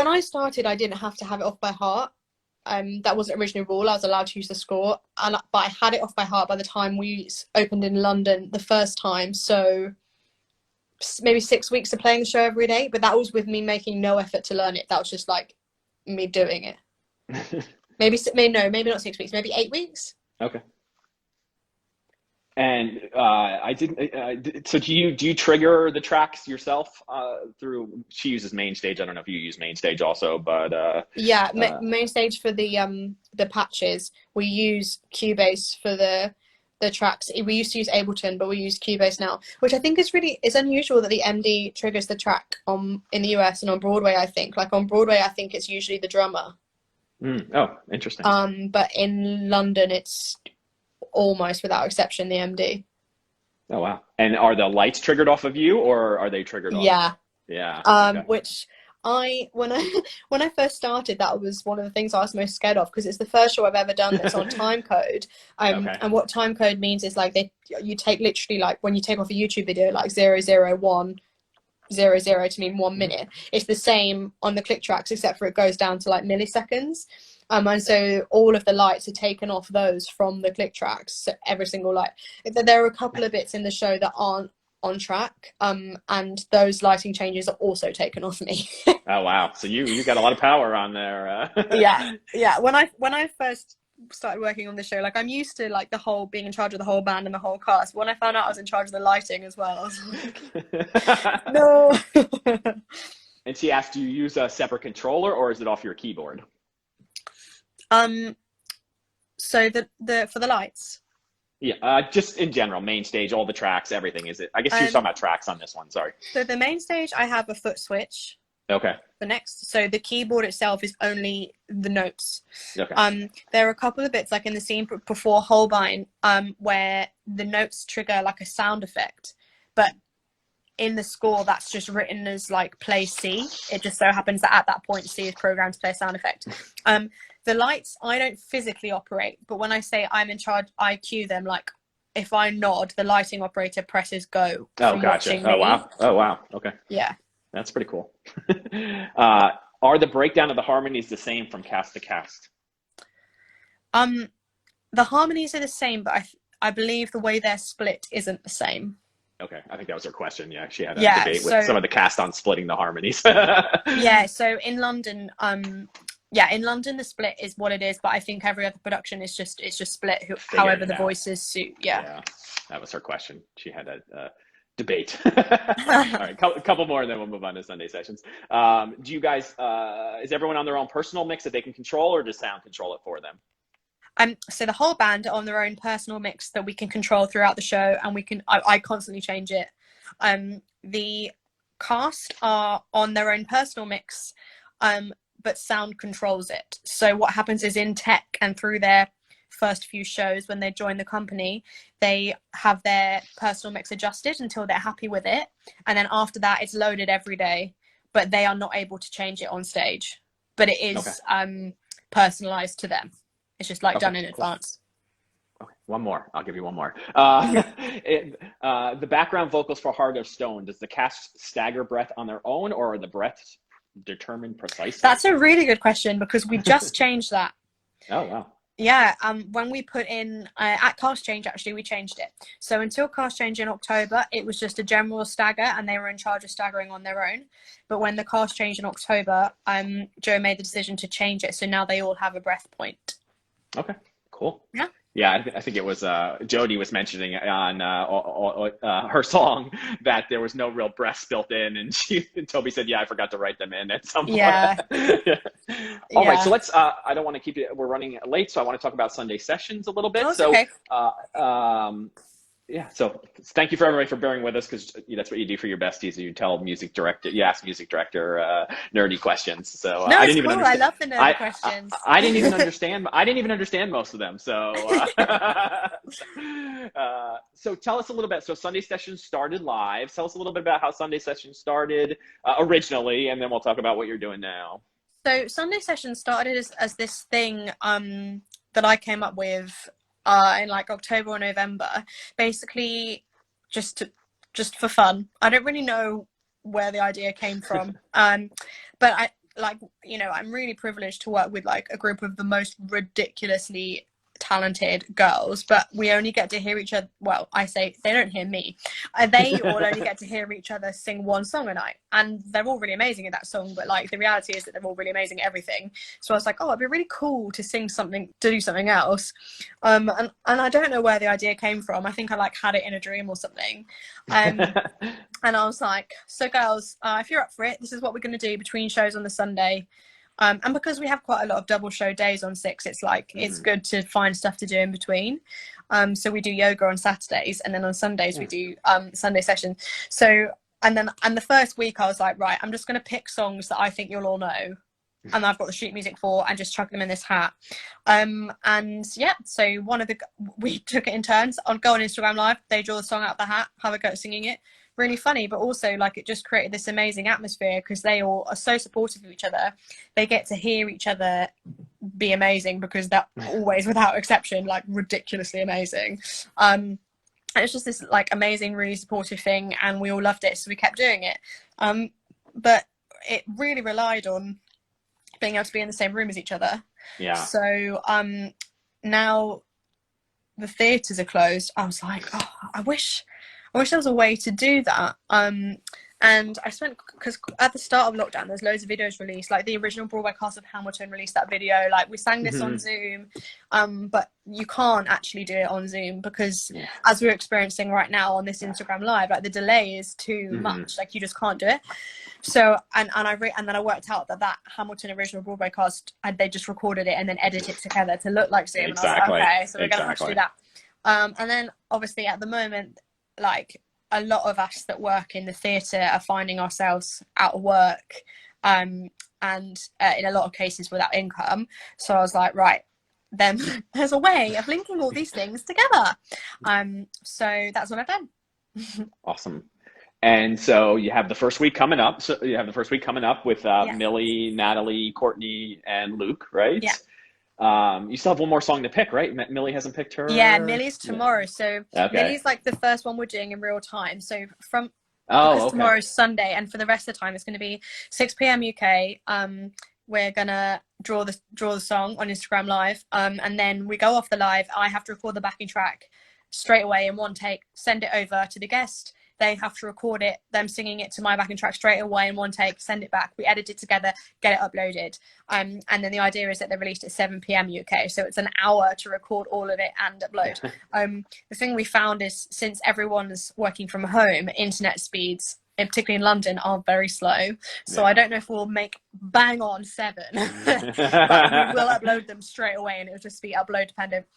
Speaker 2: I started, I didn't have to have it off by heart. That wasn't originally a rule. I was allowed to use the score, but I had it off by heart by the time we opened in London the first time. So maybe 6 weeks of playing the show every day, but that was with me making no effort to learn it. That was just like me doing it. maybe not 6 weeks, maybe 8 weeks.
Speaker 1: Okay. And I didn't. So do you trigger the tracks yourself through? She uses MainStage. I don't know if you use MainStage also, but
Speaker 2: MainStage for the patches. We use Cubase for the tracks. We used to use Ableton, but we use Cubase now, which I think is unusual that the MD triggers the track in the US and on Broadway. I think on Broadway, I think it's usually the drummer.
Speaker 1: Oh, interesting.
Speaker 2: But in London, it's almost without exception the MD.
Speaker 1: Oh wow! And are the lights triggered off of you, or are they triggered off? Yeah. Okay.
Speaker 2: Which when I first started, that was one of the things I was most scared of, because it's the first show I've ever done that's on time code. And what time code means is like you take literally, like when you take off a YouTube video, like 00100 to mean 1 minute. It's the same on the click tracks, except for it goes down to like milliseconds. And so all of the lights are taken off those from the click tracks. So every single light. There are a couple of bits in the show that aren't on track, and those lighting changes are also taken off me.
Speaker 1: Oh wow! So you got a lot of power on there.
Speaker 2: Yeah. When I first started working on the show, like I'm used to like the whole being in charge of the whole band and the whole cast. But when I found out I was in charge of the lighting as well, I was like, no.
Speaker 1: And she asked, do you use a separate controller or is it off your keyboard?
Speaker 2: So the for the lights.
Speaker 1: Yeah, just in general, main stage, all the tracks, everything. Is it? I guess you're talking about tracks on this one. Sorry.
Speaker 2: So the main stage, I have a foot switch.
Speaker 1: Okay.
Speaker 2: The next, so the keyboard itself is only the notes.
Speaker 1: Okay.
Speaker 2: There are a couple of bits like in the scene before Holbein, where the notes trigger like a sound effect, but in the score that's just written as like play C. It just so happens that at that point C is programmed to play a sound effect. The lights I don't physically operate, but when I say I'm in charge, I cue them. Like if I nod, the lighting operator presses go.
Speaker 1: Oh, gotcha. Oh, wow. Oh, wow. Okay.
Speaker 2: Yeah.
Speaker 1: That's pretty cool. Are the breakdown of the harmonies the same from cast to cast?
Speaker 2: The harmonies are the same, but I believe the way they're split isn't the same.
Speaker 1: Okay, I think that was her question. Yeah, she had a debate with some of the cast on splitting the harmonies.
Speaker 2: Yeah, so in London, in London the split is what it is, but I think every other production is just split however the voices suit. Yeah,
Speaker 1: that was her question. She had a debate. All right, couple more, and then we'll move on to Sunday sessions. Do you guys? Is everyone on their own personal mix that they can control, or does sound control it for them?
Speaker 2: So the whole band are on their own personal mix that we can control throughout the show, and I constantly change it. The cast are on their own personal mix, but sound controls it. So what happens is in tech and through their first few shows when they join the company, they have their personal mix adjusted until they're happy with it, and then after that it's loaded every day, but they are not able to change it on stage. But it is personalized to them. It's just like done in advance.
Speaker 1: Okay, one more. I'll give you one more. The background vocals for Heart of Stone, does the cast stagger breath on their own, or are the breaths determined precisely?
Speaker 2: That's a really good question, because we just changed that.
Speaker 1: Oh, wow.
Speaker 2: Yeah, when we put in, at cast change, actually, we changed it. So until cast change in October, it was just a general stagger, and they were in charge of staggering on their own. But when the cast changed in October, Joe made the decision to change it, so now they all have a breath point.
Speaker 1: Okay, cool.
Speaker 2: Yeah.
Speaker 1: Yeah, I think it was Jody was mentioning on her song that there was no real breaths built in, and Toby said, "Yeah, I forgot to write them in at some point."
Speaker 2: Yeah.
Speaker 1: All right, so let's. I don't want to keep it. We're running late, so I want to talk about Sunday sessions a little bit.
Speaker 2: Oh, okay.
Speaker 1: Yeah, so thank you for everybody for bearing with us, because that's what you do for your besties. You tell music director, you ask music director nerdy questions. So
Speaker 2: no,
Speaker 1: I
Speaker 2: it's
Speaker 1: didn't
Speaker 2: cool.
Speaker 1: even understand.
Speaker 2: I love the nerdy questions.
Speaker 1: I didn't even understand. I didn't even understand most of them. So, so tell us a little bit. So Sunday sessions started live. Tell us a little bit about how Sunday sessions started originally, and then we'll talk about what you're doing now.
Speaker 2: So Sunday sessions started as this thing that I came up with in like October or November, basically just for fun. I don't really know where the idea came from, but I'm really privileged to work with like a group of the most ridiculously talented girls, but we only get to hear each other. Well, I say they don't hear me. They all only get to hear each other sing one song a night, and they're all really amazing at that song. But like the reality is that they're all really amazing at everything. So I was like, oh, it'd be really cool to do something else. And I don't know where the idea came from. I think I like had it in a dream or something. And I was like, so girls, if you're up for it, this is what we're going to do between shows on the Sunday. And because we have quite a lot of double show days on 6, it's like it's good to find stuff to do in between. So we do yoga on Saturdays, and then on Sundays we do Sunday session. So and the first week I was like, right, I'm just going to pick songs that I think you'll all know, and I've got the sheet music for, and just chuck them in this hat. And yeah, so we took it in turns. I'll go on Instagram Live, they draw the song out of the hat, have a go at singing it. Really funny, but also like it just created this amazing atmosphere because they all are so supportive of each other. They get to hear each other be amazing, because they're always, without exception, like ridiculously amazing. And it's just this like amazing, really supportive thing, and we all loved it, so we kept doing it. But it really relied on being able to be in the same room as each other. Yeah. So now the theatres are closed. I was like, oh, I wish there was a way to do that. And I spent, because at the start of lockdown, there's loads of videos released, like the original Broadway cast of Hamilton released that video. Like we sang this on Zoom, but you can't actually do it on Zoom because as we're experiencing right now on this Instagram Live, like the delay is too much. Like you just can't do it. So, and then I worked out that Hamilton original Broadway cast, they just recorded it and then edited it together to look like Zoom.
Speaker 1: Exactly.
Speaker 2: And I was like, okay, so we're going to have to do that. And then obviously at the moment, like a lot of us that work in the theatre are finding ourselves out of work, and in a lot of cases without income. So I was like, right, then there's a way of linking all these things together. So that's what I've done.
Speaker 1: Awesome. And so you have the first week coming up. So you have the first week coming up with
Speaker 2: Yeah.
Speaker 1: Millie, Natalie, Courtney, and Luke, right?
Speaker 2: Yeah.
Speaker 1: You still have one more song to pick, right? Millie hasn't picked her.
Speaker 2: Yeah, Millie's tomorrow. So
Speaker 1: Okay.
Speaker 2: Millie's like the first one we're doing in real time. So because
Speaker 1: okay.
Speaker 2: tomorrow's Sunday, and for the rest of the time it's going to be 6 p.m. UK. We're gonna draw the song on Instagram Live, and then we go off the live. I have to record the backing track straight away in one take, send it over to the guest. They have to record it, them singing it to my backing track straight away in one take, send it back. We edit it together, get it uploaded. And then the idea is that they're released at 7 p.m. UK. So it's an hour to record all of it and upload. The thing we found is, since everyone's working from home, internet speeds, particularly in London, are very slow. So I don't know if we'll make bang on 7, but we will upload them straight away, and it'll just be upload dependent.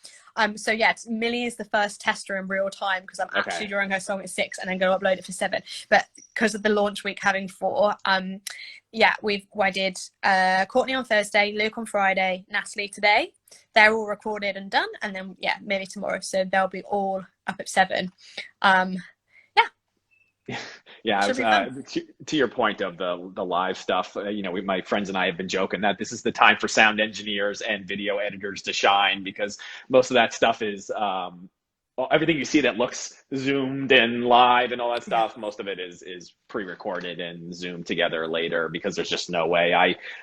Speaker 2: So yeah, Millie is the first tester in real time, because I'm actually drawing her song at 6 and then going to upload it for 7. But because of the launch week having 4, yeah, I did Courtney on Thursday, Luke on Friday, Natalie today. They're all recorded and done, and then yeah, Millie tomorrow. So they'll be all up at 7.
Speaker 1: Yeah, to your point of the live stuff, my friends and I have been joking that this is the time for sound engineers and video editors to shine, because most of that stuff is everything you see that looks zoomed and live and all that stuff. Most of it is pre-recorded and zoomed together later, because there's just no way.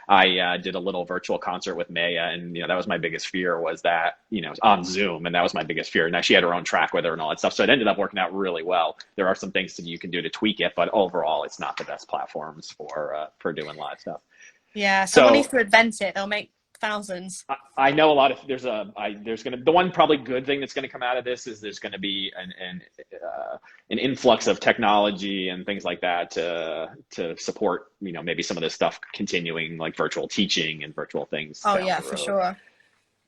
Speaker 1: I did a little virtual concert with Maya, and that was my biggest fear, was that on Zoom, and that was my biggest fear. Now she had her own track with her and all that stuff, so it ended up working out really well. There are some things that you can do to tweak it, but overall, it's not the best platforms for doing live stuff.
Speaker 2: Yeah, someone needs to invent it. They'll make thousands.
Speaker 1: I know a lot of the one probably good thing that's going to come out of this is there's going to be an influx of technology and things like that to support maybe some of this stuff continuing, like virtual teaching and virtual things.
Speaker 2: Oh yeah, for sure.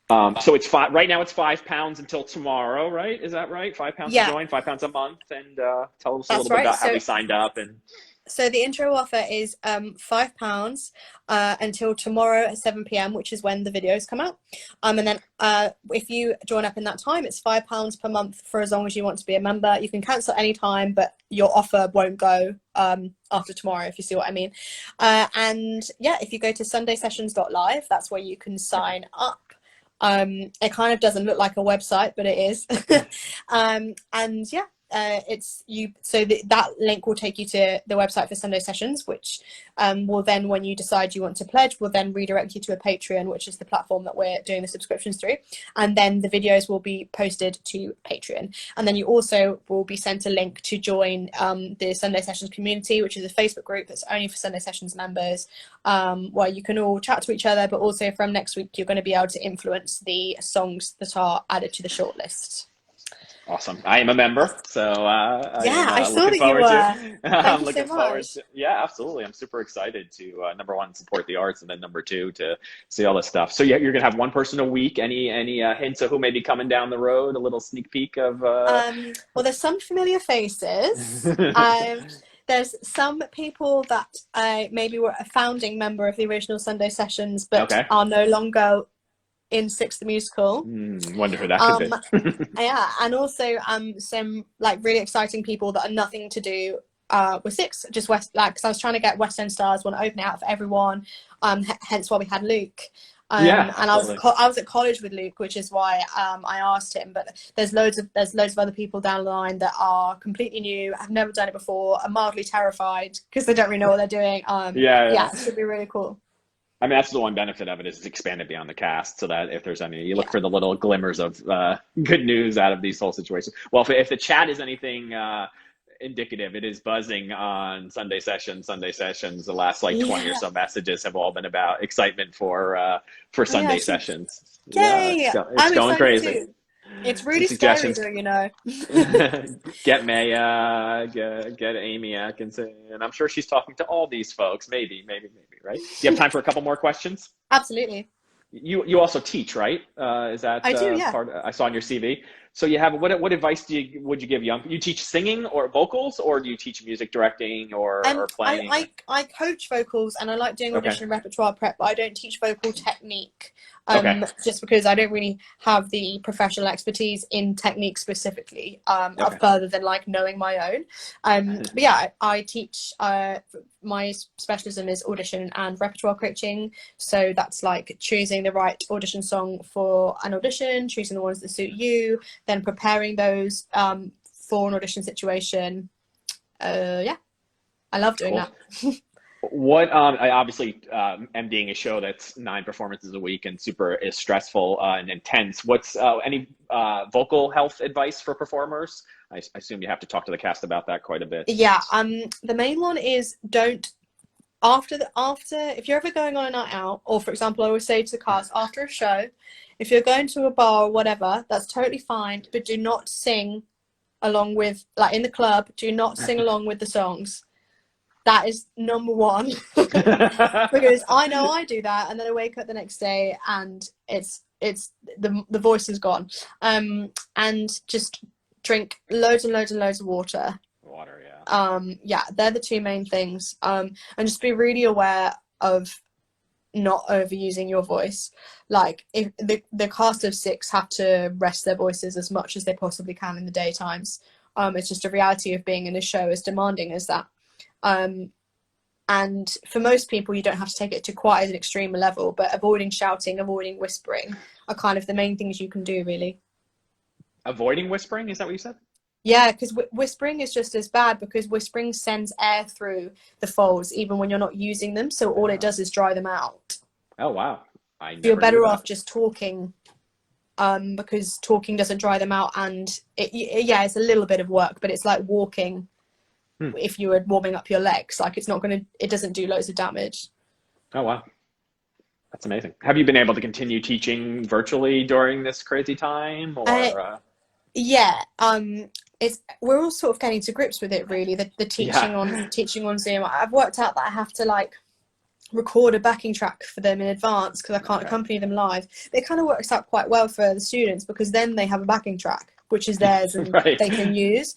Speaker 1: So it's right now it's £5 until tomorrow, right? Is that right? £5 to join, £5 a month, and tell us a little bit about how we signed up. And
Speaker 2: so the intro offer is £5 until tomorrow at 7 p.m, which is when the videos come out. And then if you join up in that time, it's £5 per month for as long as you want to be a member. You can cancel any time, but your offer won't go after tomorrow, if you see what I mean. And yeah, if you go to sundaysessions.live, that's where you can sign up. It kind of doesn't look like a website, but it is. And yeah. That link will take you to the website for Sunday Sessions, which will then, when you decide you want to pledge, will then redirect you to a Patreon, which is the platform that we're doing the subscriptions through. And then the videos will be posted to Patreon. And then you also will be sent a link to join the Sunday Sessions community, which is a Facebook group that's only for Sunday Sessions members, where you can all chat to each other. But also from next week, you're going to be able to influence the songs that are added to the shortlist.
Speaker 1: Awesome. I am a member, so
Speaker 2: I saw that you were.
Speaker 1: I'm looking forward to, yeah, absolutely. I'm super excited to number one, support the arts, and then number two, to see all this stuff. So yeah, you're gonna have one person a week. Any hints of who may be coming down the road? A little sneak peek of
Speaker 2: well, there's some familiar faces. There's some people that maybe were a founding member of the original Sunday Sessions, but are no longer in Six the Musical.
Speaker 1: Wonder who that could be.
Speaker 2: Yeah, and also some like really exciting people that are nothing to do with Six, just because I was trying to get West End stars, want to open it out for everyone. Hence why we had Luke. And I was at college with Luke, which is why I asked him. But there's loads of other people down the line that are completely new, have never done it before, are mildly terrified because they don't really know what they're doing. It should be really cool.
Speaker 1: I mean, that's the one benefit of it, is it's expanded beyond the cast, so that if there's any, you look for the little glimmers of good news out of these whole situations. Well, if the chat is anything indicative, it is buzzing on Sunday Sessions. The last 20 or so messages have all been about excitement for Sunday Sessions.
Speaker 2: Yay!
Speaker 1: Yeah, it's going crazy.
Speaker 2: Too. It's really scary,
Speaker 1: Get Maya, get Amy Atkinson, and I'm sure she's talking to all these folks. Maybe, right? Do you have time for a couple more questions?
Speaker 2: Absolutely.
Speaker 1: You also teach, right? Is that
Speaker 2: I do, yeah.
Speaker 1: I saw on your CV. So you have what advice would you give young? You teach singing or vocals, or do you teach music directing or playing?
Speaker 2: I coach vocals and I like doing
Speaker 1: Okay.
Speaker 2: audition repertoire prep, but I don't teach vocal technique.
Speaker 1: Okay.
Speaker 2: Just because I don't really have the professional expertise in technique specifically,
Speaker 1: Okay.
Speaker 2: further than like knowing my own. But yeah, I teach. My specialism is audition and repertoire coaching. So that's like choosing the right audition song for an audition, choosing the ones that suit you, then preparing those for an audition situation. Yeah, I love doing that.
Speaker 1: What I obviously MDing a show that's 9 performances a week and super is stressful and intense. What's any vocal health advice for performers? I assume you have to talk to the cast about that quite a bit.
Speaker 2: Yeah, the main one is don't after if you're ever going on a night out, or for example, I always say to the cast after a show, if you're going to a bar or whatever, that's totally fine, but do not sing along with, like in the club, do not sing along with the songs. That is number one. Because I know I do that, and then I wake up the next day and it's the voice is gone. And just drink loads and loads and loads of water.
Speaker 1: Water, yeah.
Speaker 2: Yeah, they're the 2 main things. And just be really aware of not overusing your voice. Like if the cast of 6 have to rest their voices as much as they possibly can in the daytimes. It's just a reality of being in a show as demanding as that. And for most people, you don't have to take it to quite an extreme level, but avoiding shouting, avoiding whispering are kind of the main things you can do, really.
Speaker 1: Avoiding whispering, is that what you said?
Speaker 2: Yeah, because whispering is just as bad, because whispering sends air through the folds even when you're not using them, so all it does is dry them out.
Speaker 1: Oh wow.
Speaker 2: You're better off just talking, because talking doesn't dry them out, and yeah, it's a little bit of work, but it's like walking. If you were warming up your legs, like it doesn't do loads of damage.
Speaker 1: Oh wow, that's amazing. Have you been able to continue teaching virtually during this crazy time, or
Speaker 2: yeah, we're all sort of getting to grips with it, really. The teaching on Zoom. I've worked out that I have to like record a backing track for them in advance because I can't accompany them live. It kind of works out quite well for the students, because then they have a backing track which is theirs and
Speaker 1: right.
Speaker 2: they can use.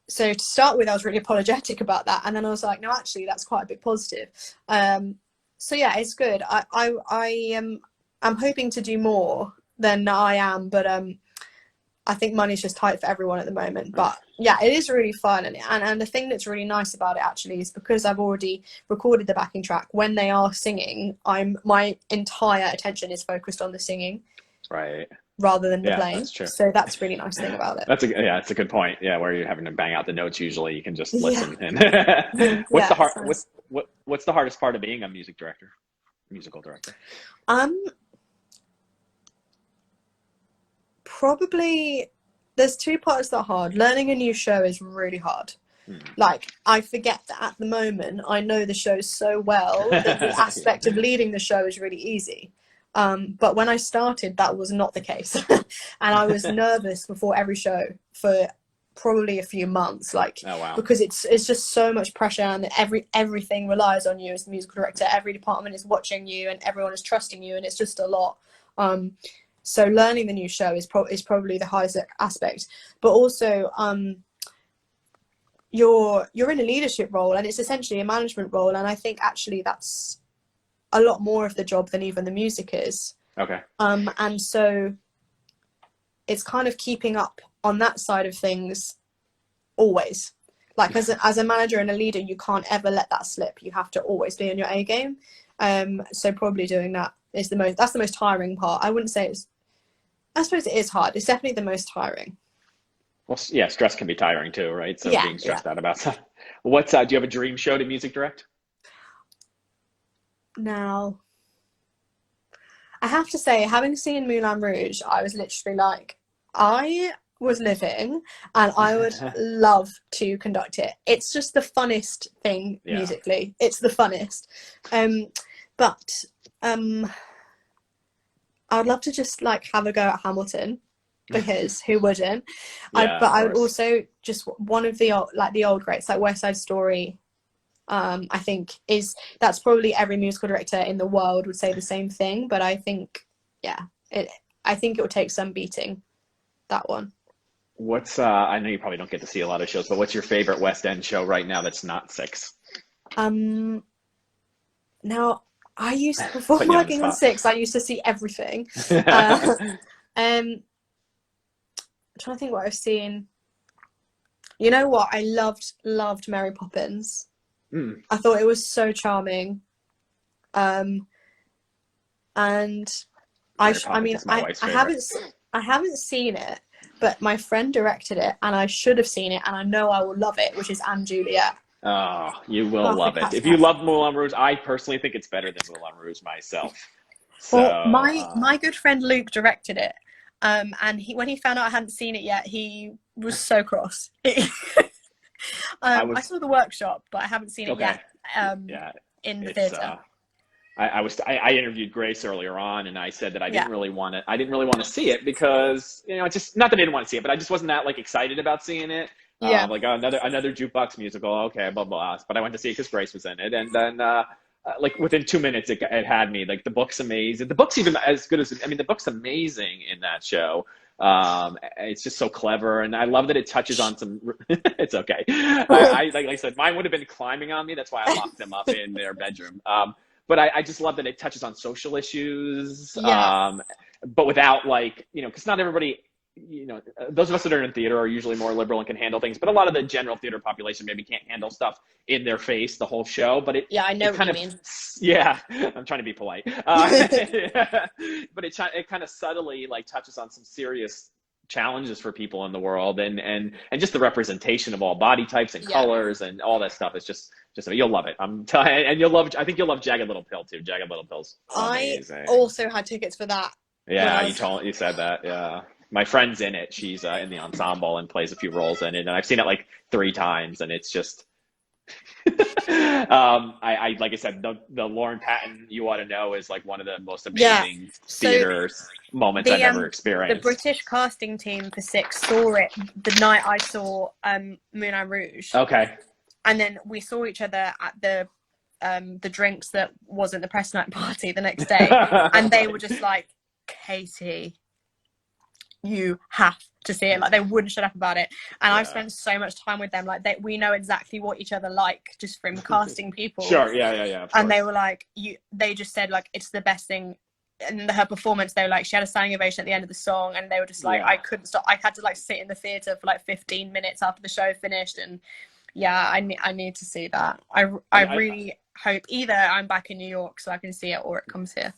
Speaker 2: So to start with, I was really apologetic about that, and then I was like, no, actually, that's quite a big positive. So yeah, it's good. I'm hoping to do more than I am, but I think money's just tight for everyone at the moment. But yeah, it is really fun, and the thing that's really nice about it actually is because I've already recorded the backing track. When they are singing, my entire attention is focused on the singing.
Speaker 1: Right.
Speaker 2: Rather than the playing.
Speaker 1: That's true.
Speaker 2: So that's a really nice thing about it.
Speaker 1: That's a good point. Yeah, where you're having to bang out the notes, usually you can just listen. And what's the hardest part of being a musical director?
Speaker 2: Probably there's 2 parts that are hard. Learning a new show is really hard. Like, I forget that at the moment I know the show so well that the aspect of leading the show is really easy. But when I started, that was not the case. And I was nervous before every show for probably a few months, like,
Speaker 1: oh, wow.
Speaker 2: Because it's just so much pressure, and everything relies on you as the musical director. Every department is watching you and everyone is trusting you, and it's just a lot. So learning the new show is probably the hardest aspect, but also you're in a leadership role, and it's essentially a management role, and I think actually that's a lot more of the job than even the music is.
Speaker 1: Okay.
Speaker 2: And so it's kind of keeping up on that side of things always. Like as a manager and a leader, you can't ever let that slip. You have to always be on your A game. So probably doing that is the most tiring part. I wouldn't say I suppose it is hard. It's definitely the most tiring.
Speaker 1: Well, yeah, stress can be tiring too, right? So being stressed out about stuff. Do you have a dream show to music direct?
Speaker 2: Now, I have to say, having seen Moulin Rouge, I was literally like, I was living and I would love to conduct it. It's just the funnest thing musically. It's the funnest. But I would love to just like have a go at Hamilton, because who wouldn't? I would also just one of the old greats, like West Side Story. I think that's probably every musical director in the world would say the same thing, but I think it would take some beating. that one.
Speaker 1: What's I know you probably don't get to see a lot of shows, but what's your favorite West End show right now that's not Six?
Speaker 2: Now I used before
Speaker 1: Putting you on the
Speaker 2: working on
Speaker 1: spot.
Speaker 2: Six, I used to see everything. I'm trying to think what I've seen. You know what? I loved Mary Poppins. I thought it was so charming. And I haven't seen it, but my friend directed it, and I should have seen it, and I know I will love it, which is Anne Juliet.
Speaker 1: Oh, you will love it. If you love Moulin Rouge, I personally think it's better than Moulin Rouge myself. So,
Speaker 2: well, my good friend Luke directed it, and when he found out I hadn't seen it yet, he was so cross. I saw the workshop, but I haven't seen it yet. In the theater.
Speaker 1: I interviewed Grace earlier on, and I said that I didn't really want to see it because, you know, it's just not that I didn't want to see it, but I just wasn't that like excited about seeing it. Like another jukebox musical. Okay, blah blah. But I went to see it because Grace was in it, and then like within 2 minutes, it had me. Like the book's amazing. The book's even as good as the book's amazing in that show. It's just so clever, and I love that it touches on some. It's okay. Like I said, mine would have been climbing on me. That's why I locked them up in their bedroom. But I just love that it touches on social issues. But without like, you know, because not everybody, you know, those of us that are in theater are usually more liberal and can handle things, but a lot of the general theater population maybe can't handle stuff in their face the whole show. But
Speaker 2: I know what you mean.
Speaker 1: Yeah, I'm trying to be polite. But it kind of subtly like touches on some serious challenges for people in the world, and just the representation of all body types and colors and all that stuff is just you'll love it. And I think you'll love Jagged Little Pill too. Jagged Little Pill's amazing.
Speaker 2: I also had tickets for that.
Speaker 1: Yeah, you said that. Yeah. My friend's in it. She's in the ensemble and plays a few roles in it, and I've seen it like 3 times, and it's just. I like I said, the Lauren Patton You Ought to Know is like one of the most amazing theater moments I've ever experienced.
Speaker 2: The British casting team for Six saw it the night I saw Moulin Rouge.
Speaker 1: Okay.
Speaker 2: And then we saw each other at the drinks that wasn't the press night party the next day, and they were just like, Katy, you have to see it. Like, they wouldn't shut up about it. And I've spent so much time with them. Like, we know exactly what each other like just from casting people.
Speaker 1: Sure, yeah.
Speaker 2: And they were like, they just said like it's the best thing. And her performance, they were like, she had a standing ovation at the end of the song, and they were just like, I couldn't stop. I had to like sit in the theater for like 15 minutes after the show finished, and I need to see that. I really hope either I'm back in New York so I can see it, or it comes here.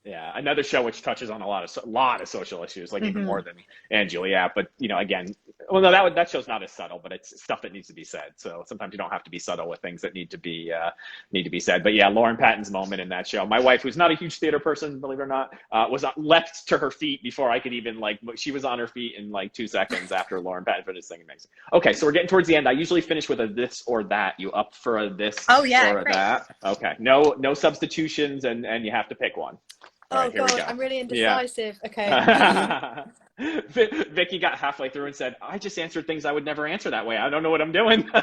Speaker 1: Yeah, another show which touches on a lot of social issues, like even more than Anne Juliet. But you know, again, well, no, that show's not as subtle, but it's stuff that needs to be said. So sometimes you don't have to be subtle with things that need to be said. But yeah, Lauren Patton's moment in that show. My wife, who's not a huge theater person, believe it or not, was leapt to her feet before I could even she was on her feet in like 2 seconds after Lauren Patton finished singing. Amazing. Okay, so we're getting towards the end. I usually finish with a this or that. You up for a this or a that? Okay, no substitutions, and you have to pick one.
Speaker 2: Oh
Speaker 1: right,
Speaker 2: God, I'm really indecisive. Yeah.
Speaker 1: Okay. Vicky got halfway through and said, I just answered things I would never answer that way. I don't know what I'm doing. All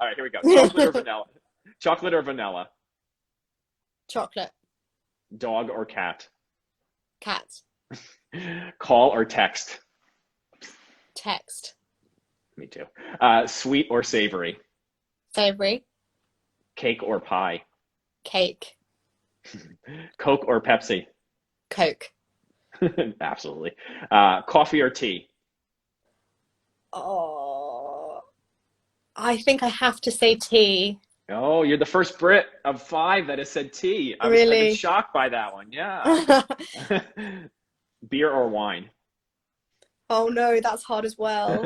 Speaker 1: right, here we go. Chocolate or vanilla? Chocolate or vanilla?
Speaker 2: Chocolate.
Speaker 1: Dog or cat?
Speaker 2: Cat.
Speaker 1: Call or text?
Speaker 2: Text.
Speaker 1: Me too. Sweet or savory?
Speaker 2: Savory.
Speaker 1: Cake or pie?
Speaker 2: Cake.
Speaker 1: Coke or Pepsi?
Speaker 2: Coke.
Speaker 1: Absolutely. Coffee or tea?
Speaker 2: Oh, I think I have to say tea.
Speaker 1: Oh, you're the first Brit of 5 that has said tea. I've been shocked by that one. Yeah. Beer or wine?
Speaker 2: Oh no, that's hard as well.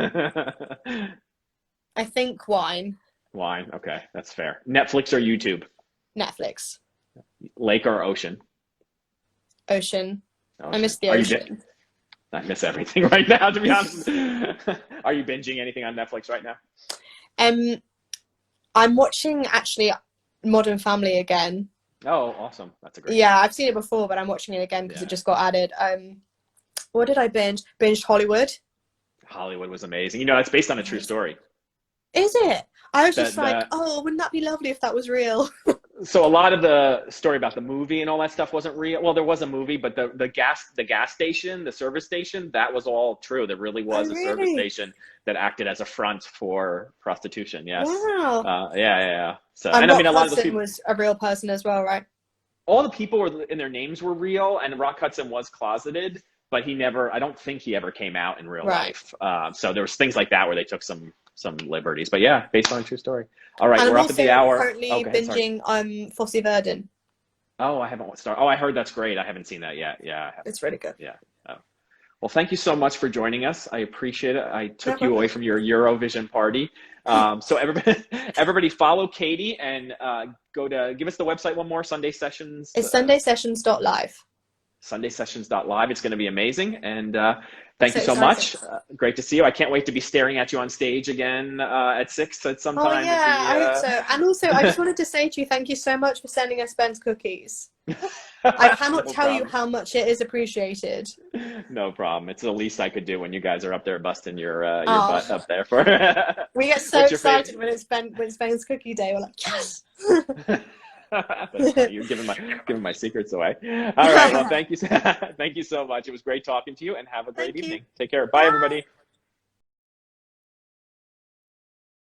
Speaker 2: I think wine.
Speaker 1: Wine. Okay, that's fair. Netflix or YouTube?
Speaker 2: Netflix.
Speaker 1: Lake or ocean?
Speaker 2: Ocean. I miss the ocean.
Speaker 1: I miss everything right now, to be honest. Are you binging anything on Netflix right now?
Speaker 2: I'm watching actually Modern Family again.
Speaker 1: Oh, awesome. That's a great
Speaker 2: Yeah, I've seen it before, but I'm watching it again because it just got added. What did I binge? Binged Hollywood.
Speaker 1: Hollywood was amazing. You know, it's based on a true story.
Speaker 2: Is it? I was just like, oh, wouldn't that be lovely if that was real?
Speaker 1: So a lot of the story about the movie and all that stuff wasn't real. Well, there was a movie, but the gas station, the service station, that was all true. There really
Speaker 2: Oh,
Speaker 1: was a service
Speaker 2: really?
Speaker 1: station that acted as a front for prostitution. Yes.
Speaker 2: Wow.
Speaker 1: Yeah. So,
Speaker 2: And
Speaker 1: and I mean,
Speaker 2: Rock
Speaker 1: a lot of those
Speaker 2: Hudson
Speaker 1: people,
Speaker 2: was a real person as well, right?
Speaker 1: all the people were and their names were real, and Rock Hudson was closeted, but he never. I don't think he ever came out in real
Speaker 2: Right.
Speaker 1: life. So there was things like that where they took some liberties. But yeah, based on a true story. All right,
Speaker 2: And I'm
Speaker 1: we're up at
Speaker 2: also
Speaker 1: the hour.
Speaker 2: currently
Speaker 1: Oh, go ahead. Sorry.
Speaker 2: binging Fosse Verdon.
Speaker 1: Oh, I haven't started. Oh, I heard that's great. I haven't seen that yet. Yeah, I haven't
Speaker 2: It's
Speaker 1: seen
Speaker 2: really
Speaker 1: it.
Speaker 2: good.
Speaker 1: Yeah. Oh. Well, thank you so much for joining us. I appreciate it. I
Speaker 2: No
Speaker 1: took you
Speaker 2: problem.
Speaker 1: away from your Eurovision party. So everybody follow Katy and give us the website one more, Sunday Sessions.
Speaker 2: It's sundaysessions.live.
Speaker 1: Sundaysessions.live. It's going to be amazing. And thank
Speaker 2: So
Speaker 1: you so
Speaker 2: exciting.
Speaker 1: much. Great to see you. I can't wait to be staring at you on stage again at 6 at some
Speaker 2: Oh
Speaker 1: time.
Speaker 2: yeah, I hope so. And also, I just wanted to say to you, thank you so much for sending us Ben's cookies. I cannot
Speaker 1: No
Speaker 2: tell you
Speaker 1: problem.
Speaker 2: how much it is appreciated.
Speaker 1: No problem. It's the least I could do when you guys are up there busting your
Speaker 2: Oh.
Speaker 1: butt up there for.
Speaker 2: We get so
Speaker 1: What's your
Speaker 2: excited when it's Ben's cookie day. We're like, yes.
Speaker 1: That's funny. You're giving my secrets away. All right. Well, thank you. Thank you so much. It was great talking to you, and have a great
Speaker 2: Thank you.
Speaker 1: evening. Take care. Bye, everybody.